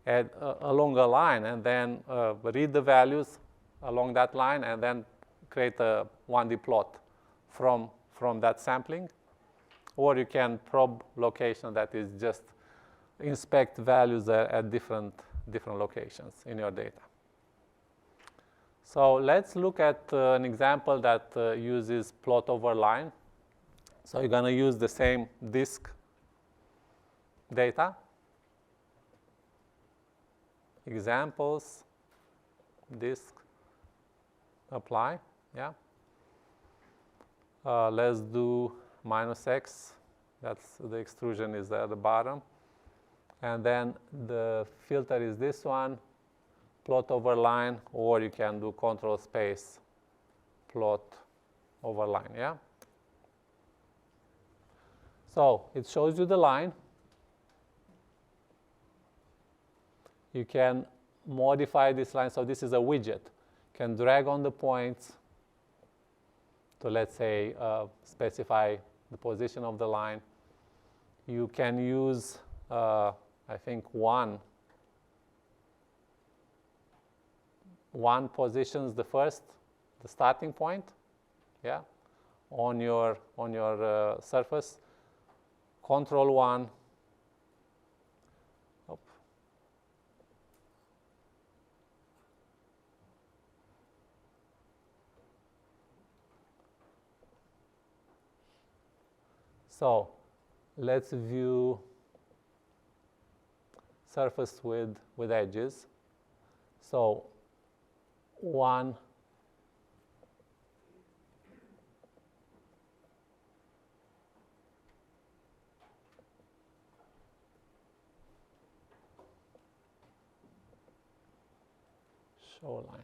add along a line, and then read the values along that line, and then create a 1D plot from that sampling. Or you can probe location, that is just inspect values at different locations in your data. So let's look at an example that uses plot over line. So you're going to use the same disk data. Examples, disk, apply, yeah. Let's do -x, that's the extrusion is at the bottom. And then the filter is this one, plot over line, or you can do control space, plot over line, yeah. So it shows you the line. You can modify this line. So this is a widget. You can drag on the points to, let's say, specify the position of the line. You can use, I think, one positions the starting point, yeah, on your surface. Control 1. So let's view surface with edges. So 1, show line.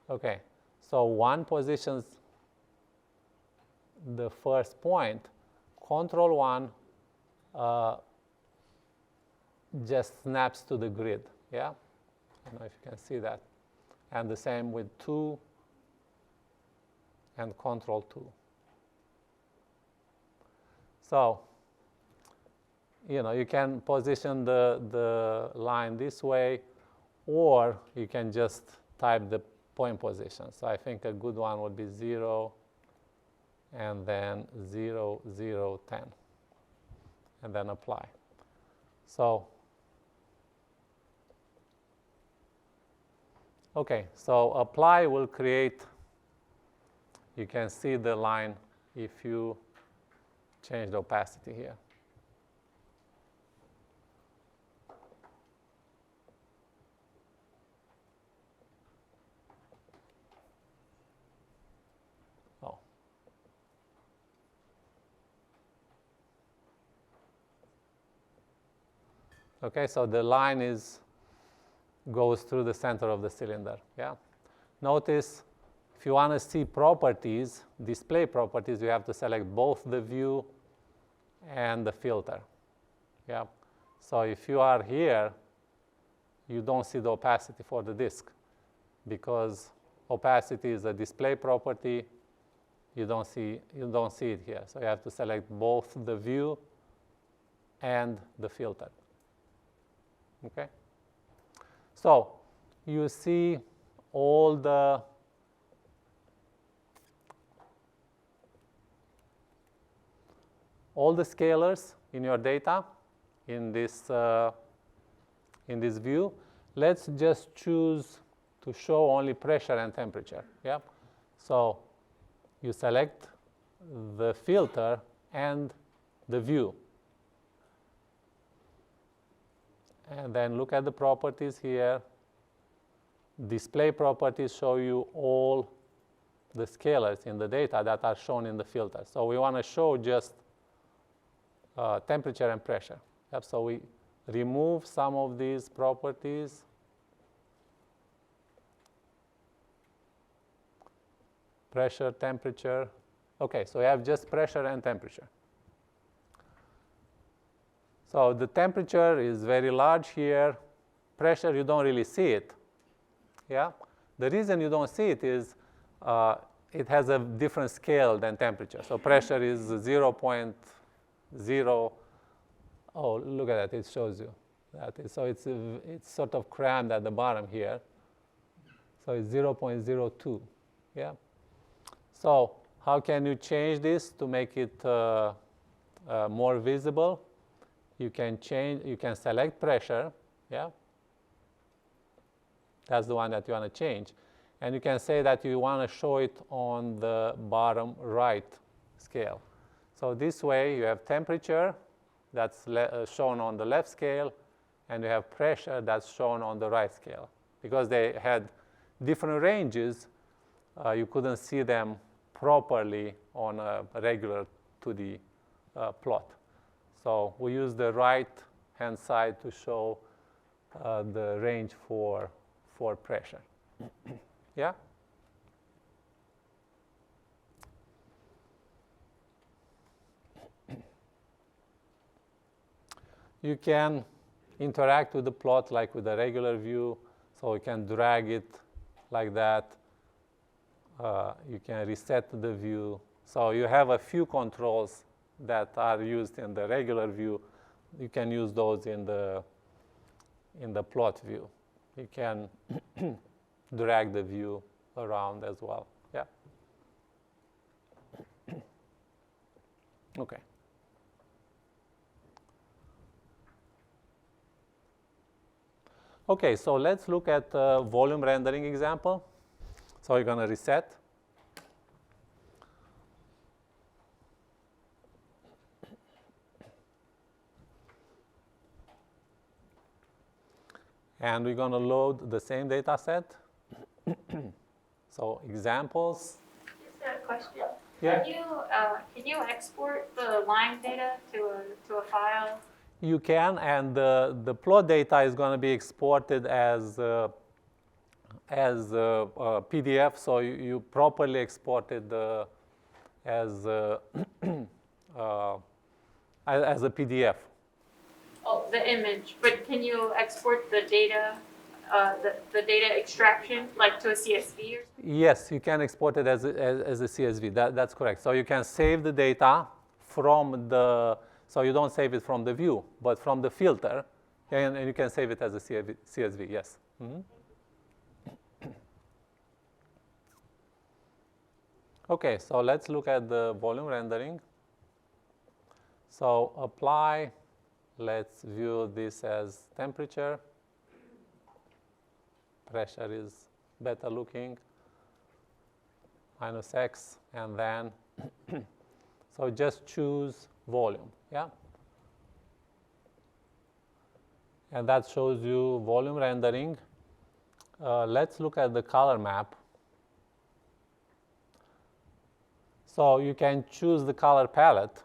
Okay, so 1 positions the first point. Control 1 just snaps to the grid, yeah? I don't know if you can see that. And the same with 2 and control 2. So, you can position the line this way, or you can just type the point position. So I think a good one would be 0, and then 0, 0, 10, and then apply. So, okay, so apply will create, you can see the line if you change the opacity here. Okay, so the line goes through the center of the cylinder, yeah? Notice, if you want to see properties, display properties, you have to select both the view and the filter, yeah? So if you are here, you don't see the opacity for the disk, because opacity is a display property. You don't see it here. So you have to select both the view and the filter. Okay? So you see all the scalars in your data in this view. Let's just choose to show only pressure and temperature. Yeah? So you select the filter and the view. And then look at the properties here. Display properties show you all the scalars in the data that are shown in the filter. So we want to show just temperature and pressure. Yep, so we remove some of these properties. Pressure, temperature. Okay, so we have just pressure and temperature. So the temperature is very large here. Pressure, you don't really see it. Yeah? The reason you don't see it is it has a different scale than temperature. So pressure is 0.0. Oh, look at that, it shows you. So it's sort of crammed at the bottom here. So it's 0.02. Yeah? So how can you change this to make it more visible? You can select pressure, yeah? That's the one that you want to change. And you can say that you want to show it on the bottom right scale. So this way you have temperature that's shown on the left scale, and you have pressure that's shown on the right scale. Because they had different ranges, you couldn't see them properly on a regular 2D plot. So we use the right-hand side to show the range for pressure. Yeah? You can interact with the plot like with a regular view. So you can drag it like that. You can reset the view. So you have a few controls that are used in the regular view. You can use those in the plot view. You can drag the view around as well. Yeah. Okay. Okay, so let's look at a volume rendering example. So you're going to reset. And we're going to load the same data set. So examples. Just a question. Yeah. Can you export the line data to a file? You can, and the plot data is going to be exported as PDF. So you properly export it as a PDF. Oh, the image. But can you export the data, the data extraction, like to a CSV or something? Yes, you can export it as a CSV. That's correct. So you can save the data from the, so you don't save it from the view, but from the filter, and you can save it as a CSV, yes. Mm-hmm. Okay, so let's look at the volume rendering. So apply. Let's view this as temperature. Pressure is better looking. -X, and then, so just choose volume, yeah? And that shows you volume rendering. Let's look at the color map. So you can choose the color palette.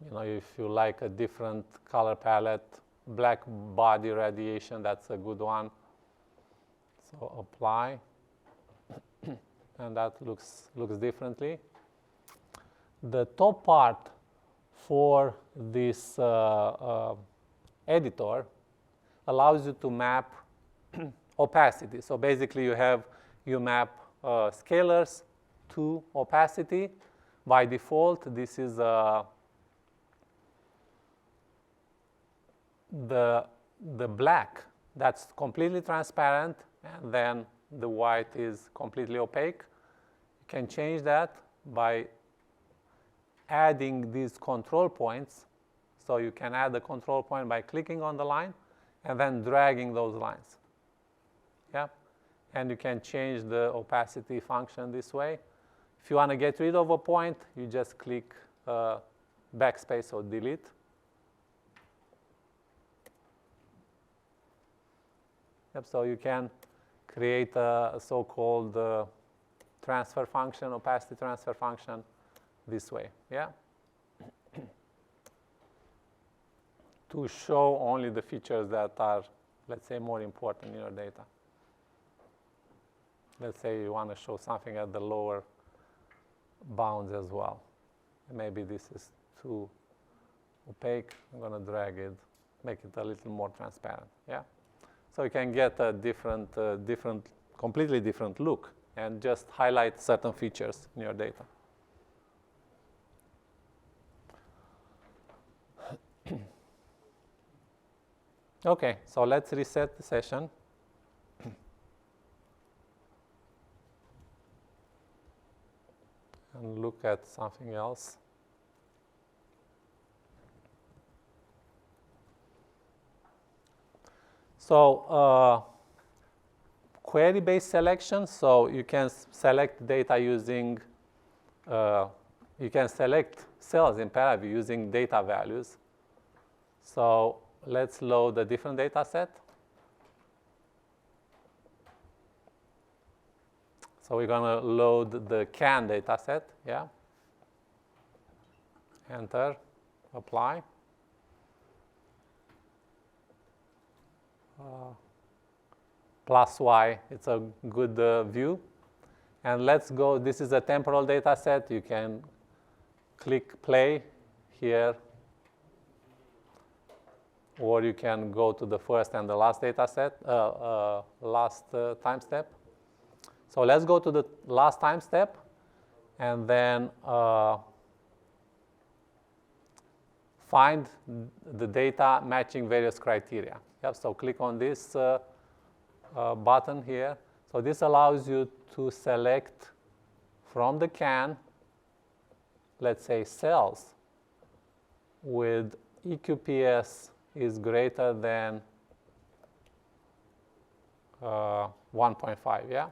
You know, if you like a different color palette, black body radiation, that's a good one. So apply, and that looks differently. The top part for this editor allows you to map opacity. So basically you map scalars to opacity. By default, this is the black, that's completely transparent, and then the white is completely opaque. You can change that by adding these control points. So you can add the control point by clicking on the line and then dragging those lines. Yeah? And you can change the opacity function this way. If you want to get rid of a point, you just click backspace or delete. Yep, so you can create a so-called transfer function, opacity transfer function this way, yeah? To show only the features that are, let's say, more important in your data. Let's say you want to show something at the lower bounds as well. Maybe this is too opaque. I'm going to drag it, make it a little more transparent, yeah? So you can get a completely different look and just highlight certain features in your data. Okay, so let's reset the session. And look at something else. So query-based selection, so you can select data using, you can select cells in ParaView using data values. So let's load a different data set. So we're going to load the CAN data set, yeah? Enter, apply. Plus Y, it's a good view. And let's go, this is a temporal data set. You can click play here, or you can go to the first and the last data set, last time step. So let's go to the last time step, and then find the data matching various criteria. Yep, so click on this button here. So this allows you to select from the CAN, let's say, cells with EQPS is greater than 1.5, yeah?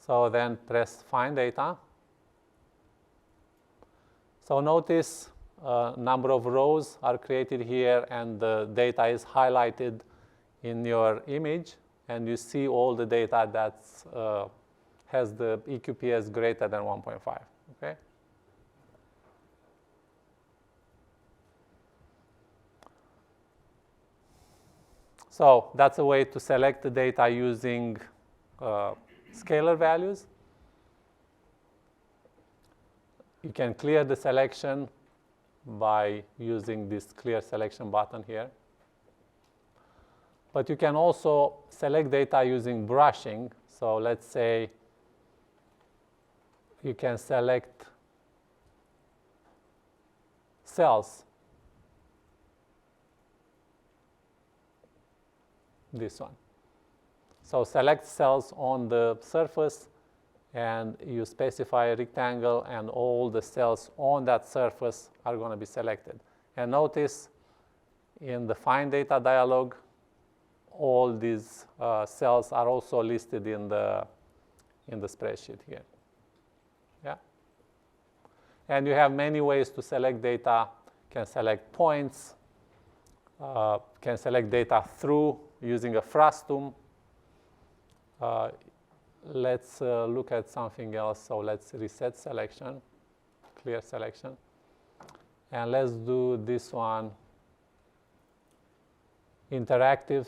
So then press Find Data. So notice number of rows are created here, and the data is highlighted in your image, and you see all the data that has the EQPS greater than 1.5, okay? So that's a way to select the data using scalar values. You can clear the selection by using this clear selection button here. But you can also select data using brushing. So let's say you can select cells. This one. So select cells on the surface, and you specify a rectangle, and all the cells on that surface are going to be selected. And notice in the Find Data dialog, all these cells are also listed in the spreadsheet here. Yeah. And you have many ways to select data. You can select points. Can select data through using a frustum. Let's look at something else. So let's reset selection, clear selection. And let's do this one, interactive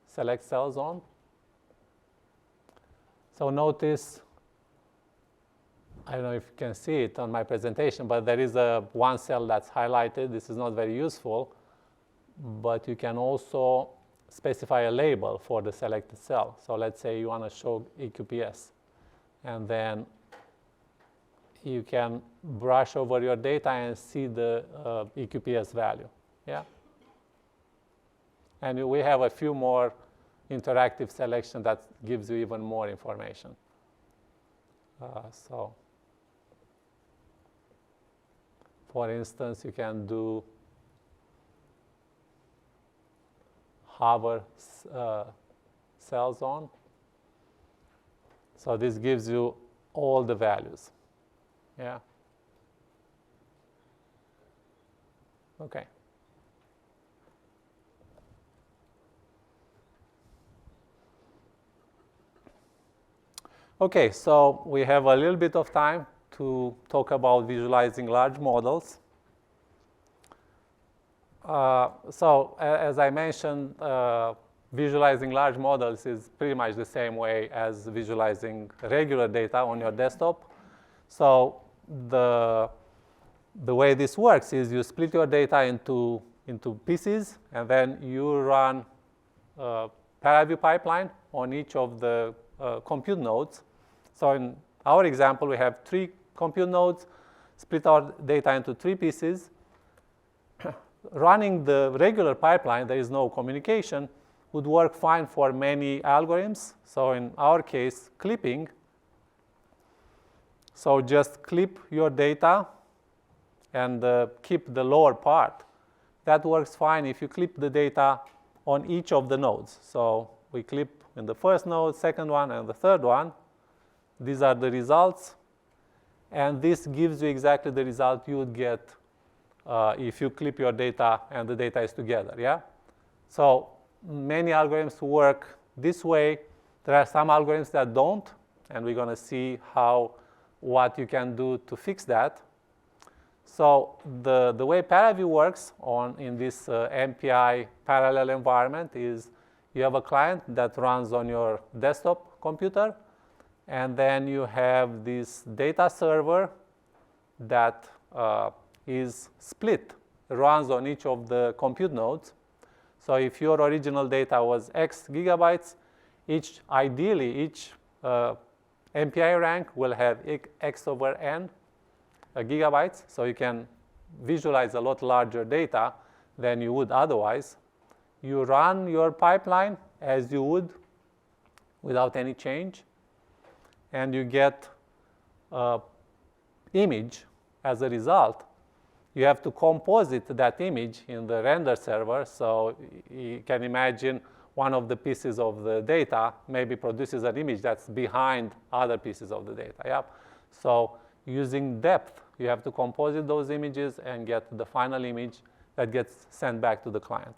select cell zone. So notice, I don't know if you can see it on my presentation, but there is one cell that's highlighted. This is not very useful, but you can also specify a label for the selected cell. So let's say you want to show EQPS, and then you can brush over your data and see the EQPS value. Yeah. And we have a few more interactive selection that gives you even more information. So, for instance, you can do hover cell zone, So this gives you all the values. Yeah. Okay. Okay, so we have a little bit of time to talk about visualizing large models. As I mentioned, visualizing large models is pretty much the same way as visualizing regular data on your desktop. So the way this works is you split your data into pieces, and then you run a ParaView pipeline on each of the compute nodes. So in our example, we have 3 compute nodes, split our data into 3 pieces. Running the regular pipeline, there is no communication, would work fine for many algorithms. So in our case, clipping. So just clip your data and keep the lower part. That works fine if you clip the data on each of the nodes. So we clip in the first node, second one, and the third one. These are the results. And this gives you exactly the result you would get if you clip your data and the data is together, yeah? So many algorithms work this way. There are some algorithms that don't, and we're going to see what you can do to fix that. So the way ParaView works in this MPI parallel environment is you have a client that runs on your desktop computer, and then you have this data server that is split, runs on each of the compute nodes. So if your original data was X gigabytes, ideally each MPI rank will have X over N gigabytes, so you can visualize a lot larger data than you would otherwise. You run your pipeline as you would without any change, and you get an image as a result. You have to composite that image in the render server, so you can imagine one of the pieces of the data maybe produces an image that's behind other pieces of the data. Yeah? So using depth, you have to composite those images and get the final image that gets sent back to the client.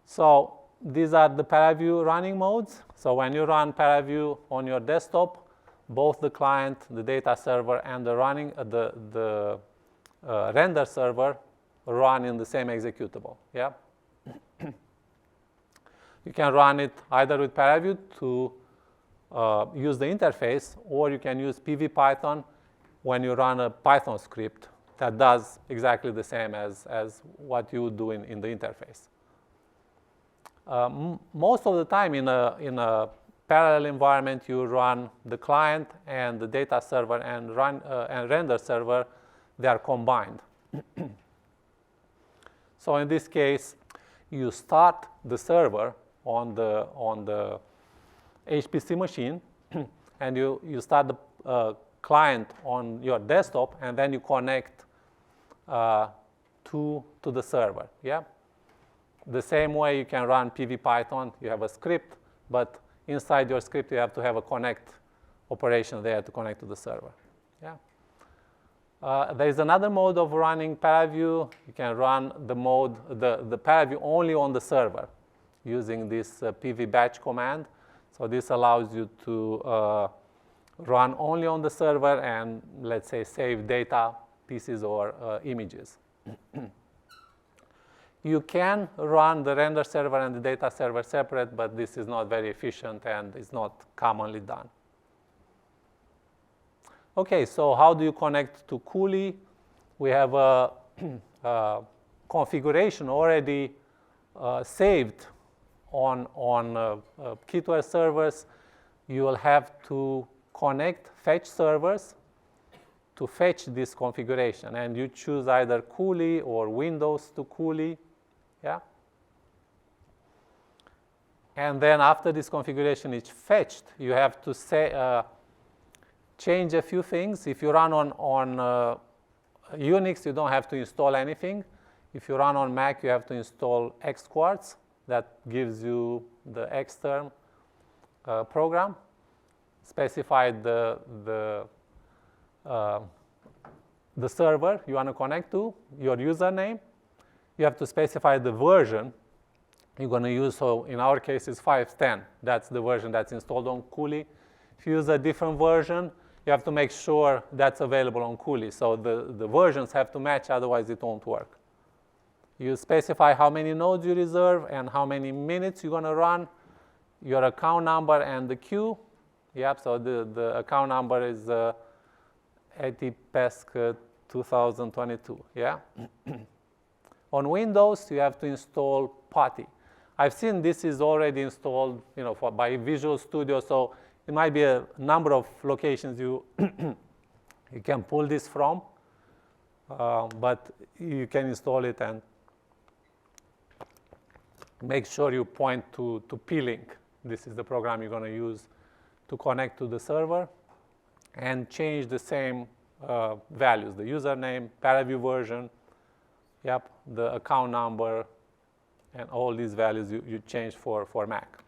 So these are the ParaView running modes. So when you run ParaView on your desktop, both the client, the data server, and the render server run in the same executable. Yeah? You can run it either with ParaView to use the interface, or you can use PV-Python when you run a Python script that does exactly the same as what you would do in the interface. Most of the time in a parallel environment, you run the client and the data server and render server. They are combined. So in this case, you start the server on the HPC machine, and you start the client on your desktop, and then you connect to the server. Yeah. The same way you can run PV-Python. You have a script, but inside your script, you have to have a connect operation there to connect to the server. Yeah. There is another mode of running ParaView. You can run the ParaView only on the server using this PV batch command. So this allows you to run only on the server and, let's say, save data pieces or images. You can run the render server and the data server separate, but this is not very efficient and is not commonly done. Okay, so how do you connect to Cooley? We have a configuration already saved on K2R servers. You will have to connect fetch servers to fetch this configuration, and you choose either Cooley or Windows to Cooley. Yeah. And then after this configuration is fetched, you have to change a few things. If you run on Unix, you don't have to install anything. If you run on Mac, you have to install Xquartz. That gives you the X term. program, specify the server you want to connect to, your username. You have to specify the version you're going to use. So in our case, it's 5.10. That's the version that's installed on Kuli. If you use a different version, you have to make sure that's available on Kuli. So the versions have to match, otherwise it won't work. You specify how many nodes you reserve and how many minutes you're going to run, your account number and the queue. Yep, so the account number is ATPESC 2022, yeah? On Windows, you have to install PuTTY. I've seen this is already installed, by Visual Studio, so it might be a number of locations you you can pull this from, but you can install it and make sure you point to P-Link. This is the program you're going to use to connect to the server, and change the same values, the username, ParaView version, yep, the account number, and all these values you change for Mac.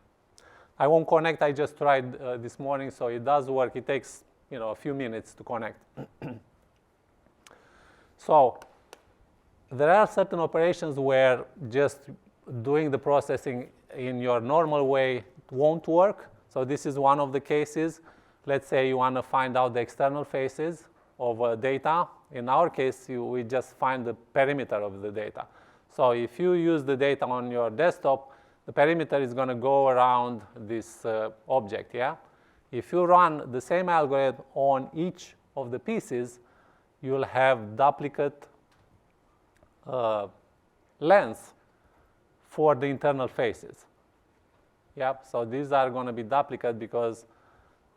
I won't connect, I just tried this morning, so it does work. It takes a few minutes to connect. So there are certain operations where just doing the processing in your normal way won't work. So this is one of the cases. Let's say you want to find out the external faces of data. In our case, we just find the perimeter of the data. So if you use the data on your desktop, the perimeter is going to go around this object, yeah? If you run the same algorithm on each of the pieces, you'll have duplicate lengths for the internal faces. Yep, so these are going to be duplicate because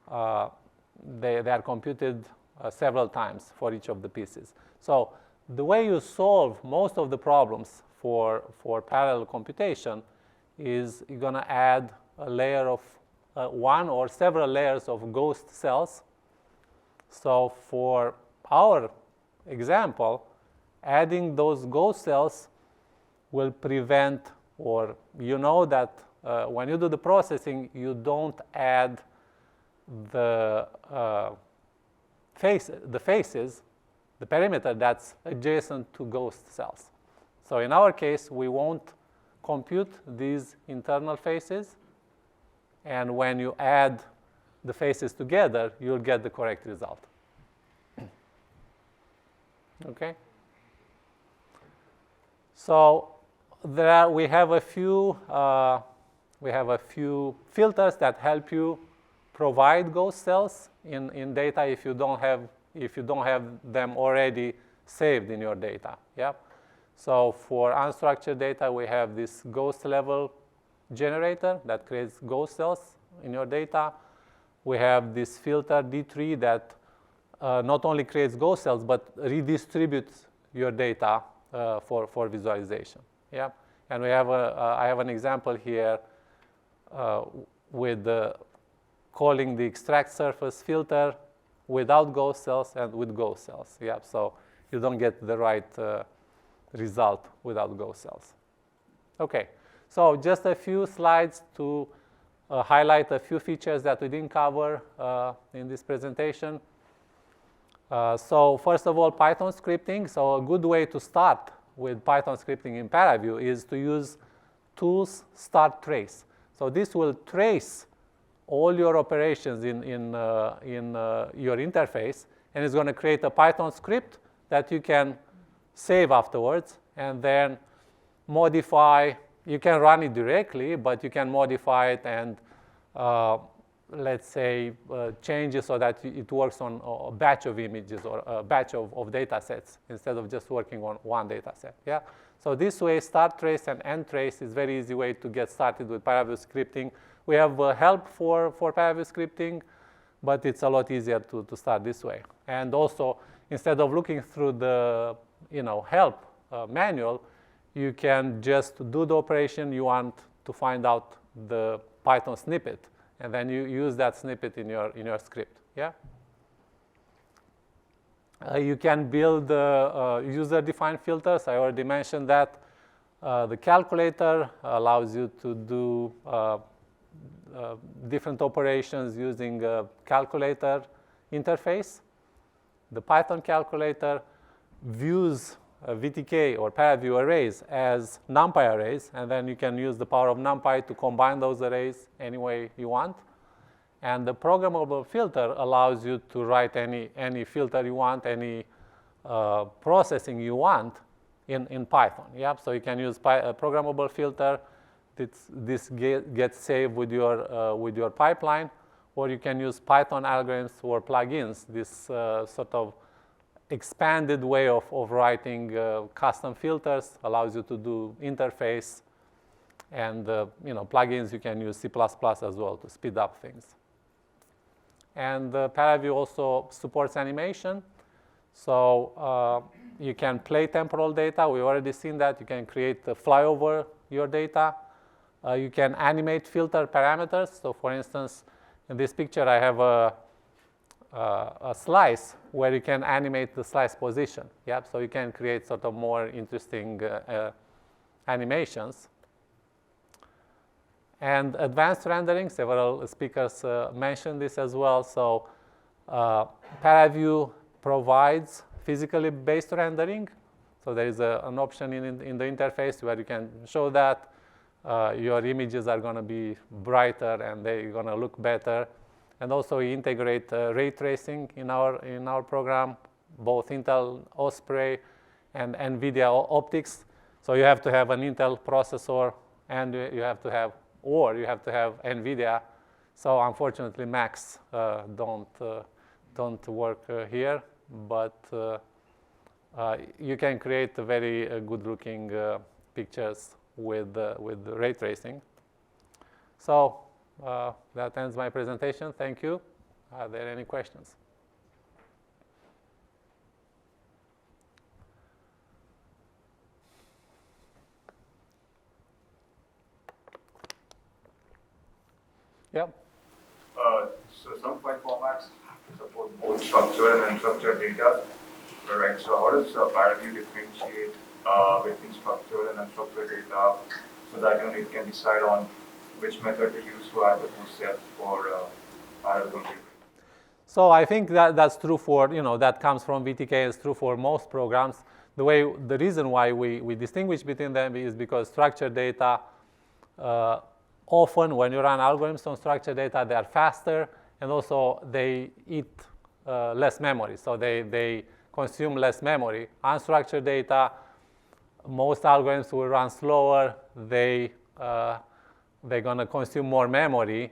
they are computed several times for each of the pieces. So the way you solve most of the problems for parallel computation is you're going to add a layer of one or several layers of ghost cells. So for our example, adding those ghost cells will prevent, or that when you do the processing, you don't add the faces, the perimeter that's adjacent to ghost cells. So in our case, we won't compute these internal faces, and when you add the faces together, you'll get the correct result. Okay? So we have a few filters that help you provide ghost cells in data if you don't have them already saved in your data. Yeah. So for unstructured data, we have this ghost level generator that creates ghost cells in your data. We have this filter D3 that not only creates ghost cells but redistributes your data for visualization. Yeah. And I have an example here with calling the extract surface filter without ghost cells and with ghost cells. Yeah, so you don't get the right result without ghost cells. Okay, so just a few slides to highlight a few features that we didn't cover in this presentation. So first of all, Python scripting. So a good way to start with Python scripting in ParaView is to use tools start trace. So this will trace all your operations in your interface, and it's going to create a Python script that you can save afterwards and then modify. You can run it directly, but you can modify it and let's say change it so that it works on a batch of images or a batch of data sets instead of just working on one data set. Yeah? So this way, start trace and end trace is a very easy way to get started with ParaView scripting. We have help for ParaView scripting, but it's a lot easier to start this way. And also, instead of looking through the help manual, you can just do the operation you want to find out the Python snippet, and then you use that snippet in your script. Yeah. You can build user-defined filters. I already mentioned that. The calculator allows you to do different operations using a calculator interface. The Python calculator views VTK or ParaView arrays as NumPy arrays, and then you can use the power of NumPy to combine those arrays any way you want. And the programmable filter allows you to write any filter you want, any processing you want in Python. Yeah? So you can use a programmable filter. This gets saved with your pipeline, or you can use Python algorithms or plugins, this sort of expanded way of writing custom filters allows you to do interface, and plugins you can use C++ as well to speed up things. And ParaView also supports animation, so you can play temporal data. We've already seen that. You can create a flyover your data. You can animate filter parameters. So for instance, in this picture I have a slice where you can animate the slice position. Yep. So you can create sort of more interesting animations. And advanced rendering, several speakers mentioned this as well. So ParaView provides physically based rendering. So there is an option in the interface where you can show that your images are going to be brighter and they're going to look better. And also we integrate ray tracing in our program, both Intel Osprey and NVIDIA optics. So you have to have an Intel processor, and you have to have NVIDIA. So unfortunately, Macs don't work here, but you can create very good-looking pictures with ray tracing. So that ends my presentation. Thank you. Are there any questions? Yep. So some file formats support both structured and unstructured data, right? So how does ParaView differentiate between structured and unstructured data so that it can decide on which method to use to add the two steps for Argonne? So I think that's true for, that comes from VTK, it's true for most programs. The reason why we distinguish between them is because structured data, often when you run algorithms on structured data, they are faster, and also they eat less memory, so they consume less memory. Unstructured data, most algorithms will run slower, they're going to consume more memory.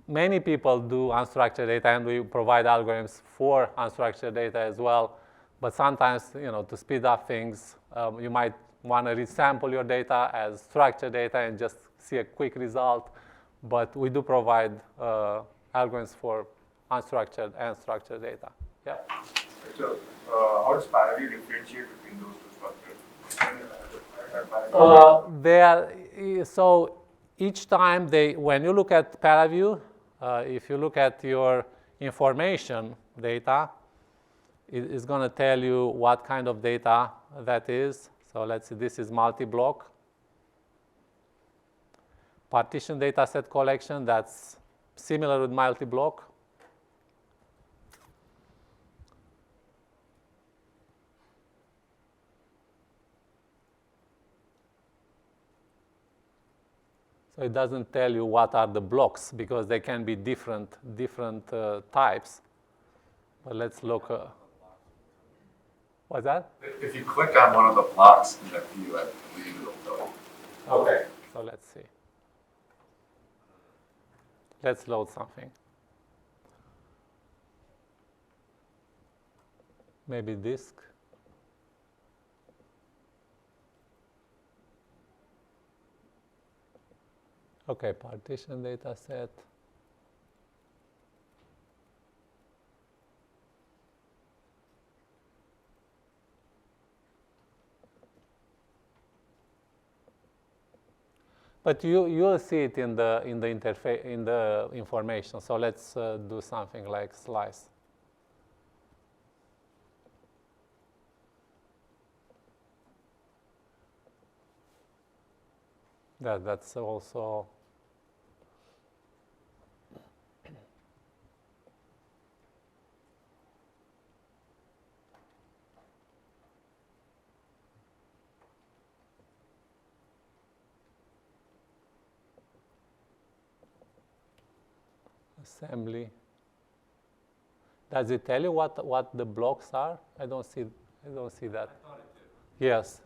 Many people do unstructured data, and we provide algorithms for unstructured data as well. But sometimes, to speed up things, you might want to resample your data as structured data and just see a quick result. But we do provide algorithms for unstructured and structured data. Yeah. So how does ParaView differentiate between those two structures? So each time when you look at ParaView, if you look at your information data, it's going to tell you what kind of data that is. So let's see, this is multi-block. Partition data set collection, that's similar with multi-block. So it doesn't tell you what are the blocks because they can be different types. But let's look. What's that? If you click on one of the blocks in the view, I believe it'll tell you. Okay. So let's see. Let's load something. Maybe disk. Okay, partition data set. But you'll see it in the interface, in the information. So let's do something like slice. That's also assembly. Does it tell you what the blocks are? I don't see that. I thought it did. Yes.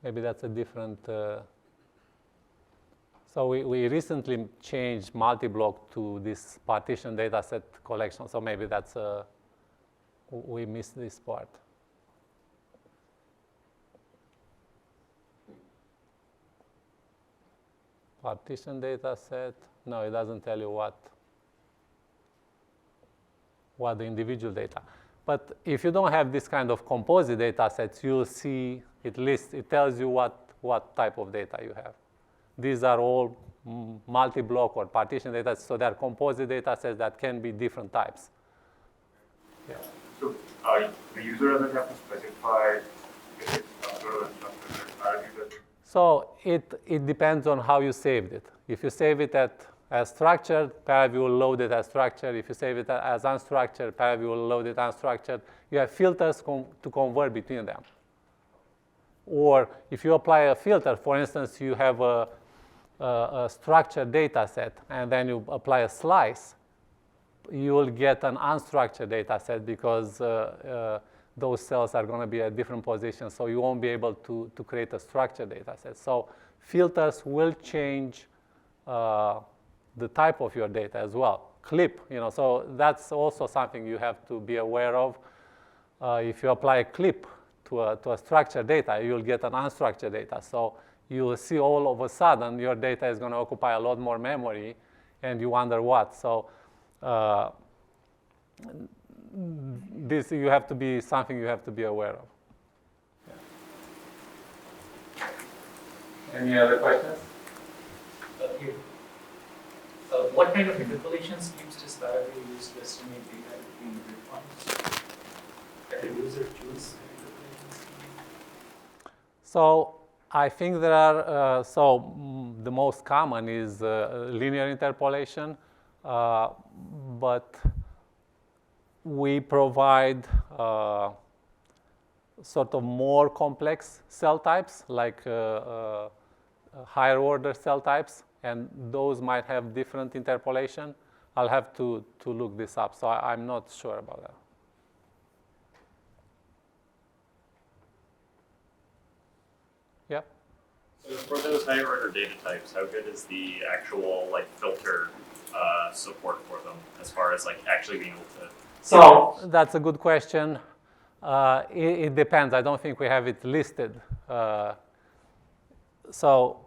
Maybe that's a different. So we recently changed multi-block to this partition dataset collection. So maybe that's we missed this part. Partition dataset. No, it doesn't tell you what the individual data. But if you don't have this kind of composite data sets, you'll see it tells you what type of data you have. These are all multi-block or partition data, so they're composite data sets that can be different types. Yeah. So the user doesn't have to specify if it's structured or unstructured. So it depends on how you saved it. If you save it as structured, ParaView will load it as structured. If you save it as unstructured, ParaView will load it unstructured. You have filters to convert between them. Or if you apply a filter, for instance, you have a structured data set, and then you apply a slice, you will get an unstructured data set because those cells are going to be at different positions, so you won't be able to create a structured data set. So filters will change the type of your data as well. Clip, so that's also something you have to be aware of. If you apply a clip to a structured data, you'll get an unstructured data. So you will see all of a sudden your data is going to occupy a lot more memory, and you wonder what. So this you have to be something you have to be aware of. Yeah. Any other questions? Here. What kind of interpolation schemes does ParaView use to estimate data between grid points? Can the user choose an interpolation scheme? So I think there are, the most common is linear interpolation, but we provide sort of more complex cell types, like higher order cell types, and those might have different interpolation. I'll have to look this up, so I'm not sure about that. Yeah. So for those higher order data types, how good is the actual filter support for them as far as actually being able to? So that's a good question. It depends. I don't think we have it listed. So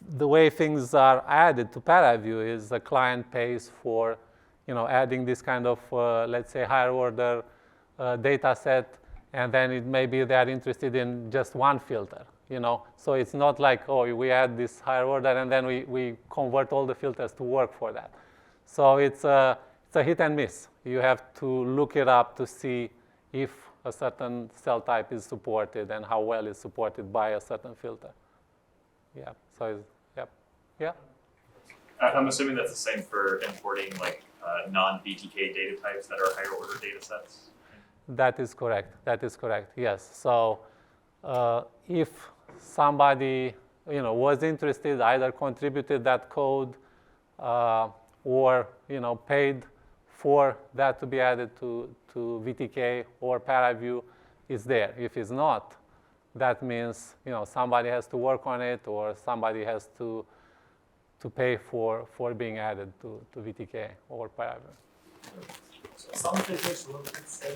the way things are added to ParaView is the client pays for, adding this kind of, let's say, higher order data set, and then maybe they are interested in just one filter. So it's not like, oh, we add this higher order and then we convert all the filters to work for that. So it's a hit and miss. You have to look it up to see if a certain cell type is supported and how well it's supported by a certain filter. Yeah. So yeah. I'm assuming that's the same for importing non-BTK data types that are higher order data sets. That is correct. Yes. So if somebody was interested, either contributed that code or paid for that to be added to VTK or ParaView, is there. If it's not, that means somebody has to work on it, or somebody has to pay for being added to VTK or ParaView. So some filters work with cell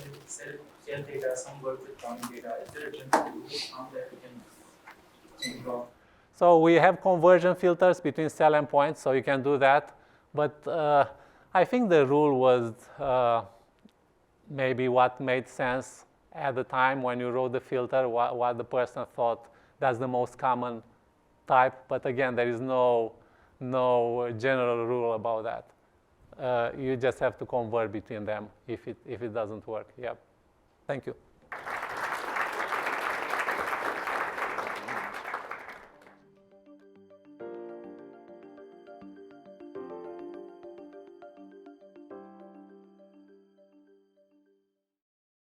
data, some work with point data. Is there a general rule on that we can think of? So we have conversion filters between cell and point, so you can do that. But I think the rule was maybe what made sense at the time when you wrote the filter, what the person thought that's the most common type. But again, there is no general rule about that. You just have to convert between them if it doesn't work. Yep. Thank you.